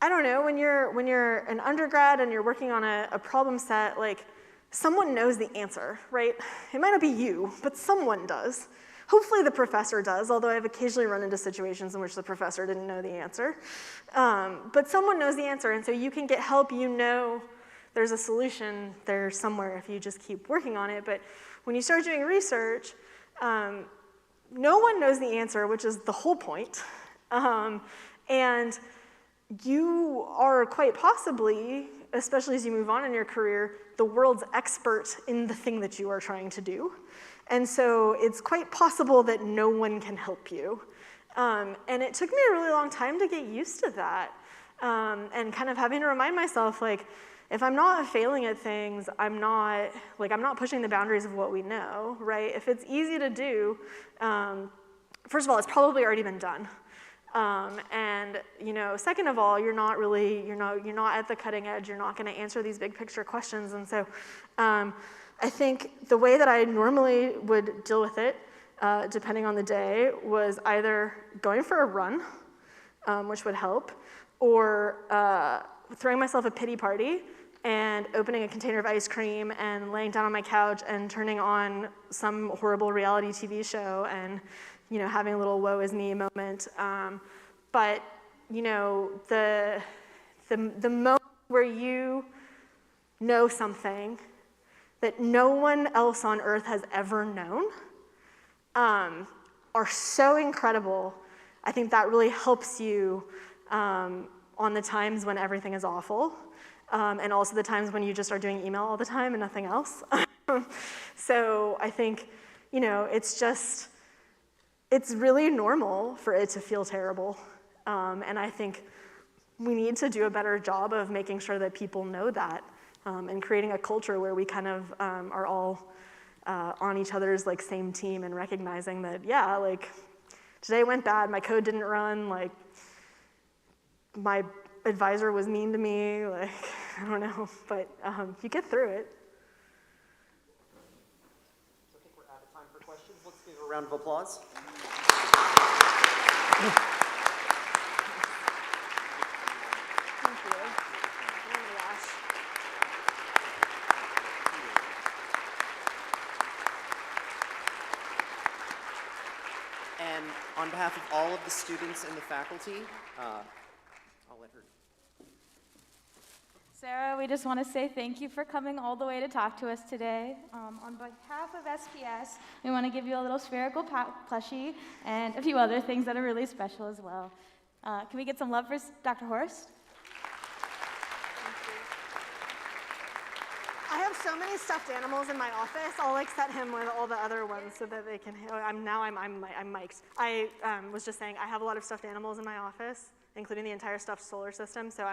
I don't know, when you're an undergrad and you're working on a problem set, like, someone knows the answer, right? It might not be you, but someone does. Hopefully the professor does, although I've occasionally run into situations in which the professor didn't know the answer. But someone knows the answer, and so you can get help. There's a solution there somewhere if you just keep working on it. But when you start doing research, no one knows the answer, which is the whole point. And you are quite possibly, especially as you move on in your career, the world's expert in the thing that you are trying to do. And so it's quite possible that no one can help you. And it took me a really long time to get used to that. And kind of having to remind myself, like, if I'm not failing at things, I'm not pushing the boundaries of what we know, right? If it's easy to do, first of all, it's probably already been done. And second of all, you're not at the cutting edge. You're not going to answer these big picture questions. And so I think the way that I normally would deal with it, depending on the day, was either going for a run, which would help, or throwing myself a pity party and opening a container of ice cream and laying down on my couch and turning on some horrible reality TV show and having a little woe is me moment. But the moment where you know something that no one else on earth has ever known are so incredible. I think that really helps you on the times when everything is awful, and also the times when you just are doing email all the time and nothing else. So I think, it's just, it's really normal for it to feel terrible. And I think we need to do a better job of making sure that people know that, and creating a culture where we kind of are all on each other's like same team, and recognizing that, yeah, like today went bad, my code didn't run, like my advisor was mean to me, like I don't know, but you get through it. So I think we're out of time for questions. Let's give a round of applause. Thank you. Oh my gosh. And on behalf of all of the students and the faculty, I'll let her. Sarah, we just want to say thank you for coming all the way to talk to us today. On behalf of SPS, we want to give you a little spherical plushie and a few other things that are really special as well. Can we get some love for Dr. Hörst? I have so many stuffed animals in my office. I'll like set him with all the other ones so that they can. I'm mic'd. I was just saying I have a lot of stuffed animals in my office, including the entire stuffed solar system. So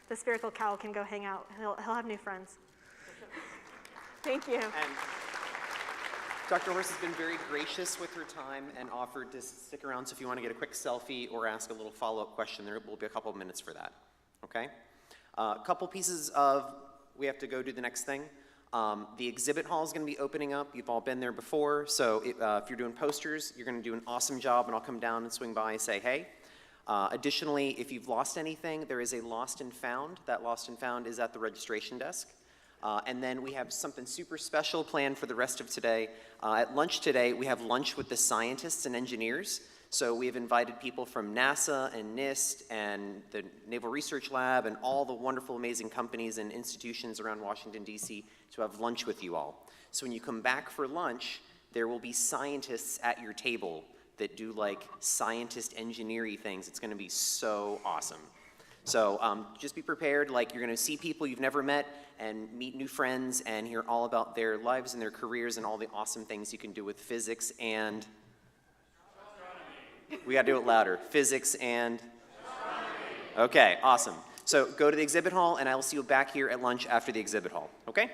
the spherical cow can go hang out. He'll have new friends. Thank you. And Dr. Hörst has been very gracious with her time and offered to stick around. So if you want to get a quick selfie or ask a little follow-up question, there will be a couple of minutes for that. Okay. A couple pieces of. We have to go do the next thing. The exhibit hall is going to be opening up. You've all been there before, so if you're doing posters, you're going to do an awesome job, and I'll come down and swing by and say hey. Additionally, if you've lost anything, there is a lost and found. That lost and found is at the registration desk. And then we have something super special planned for the rest of today. At lunch today, we have lunch with the scientists and engineers. So we have invited people from NASA and NIST and the Naval Research Lab and all the wonderful, amazing companies and institutions around Washington, D.C. to have lunch with you all. So when you come back for lunch, there will be scientists at your table that do like scientist engineering things. It's going to be so awesome. So just be prepared. Like you're going to see people you've never met and meet new friends and hear all about their lives and their careers and all the awesome things you can do with physics and... We got to do it louder. Physics and? Okay, awesome. So go to the exhibit hall, and I will see you back here at lunch after the exhibit hall, okay?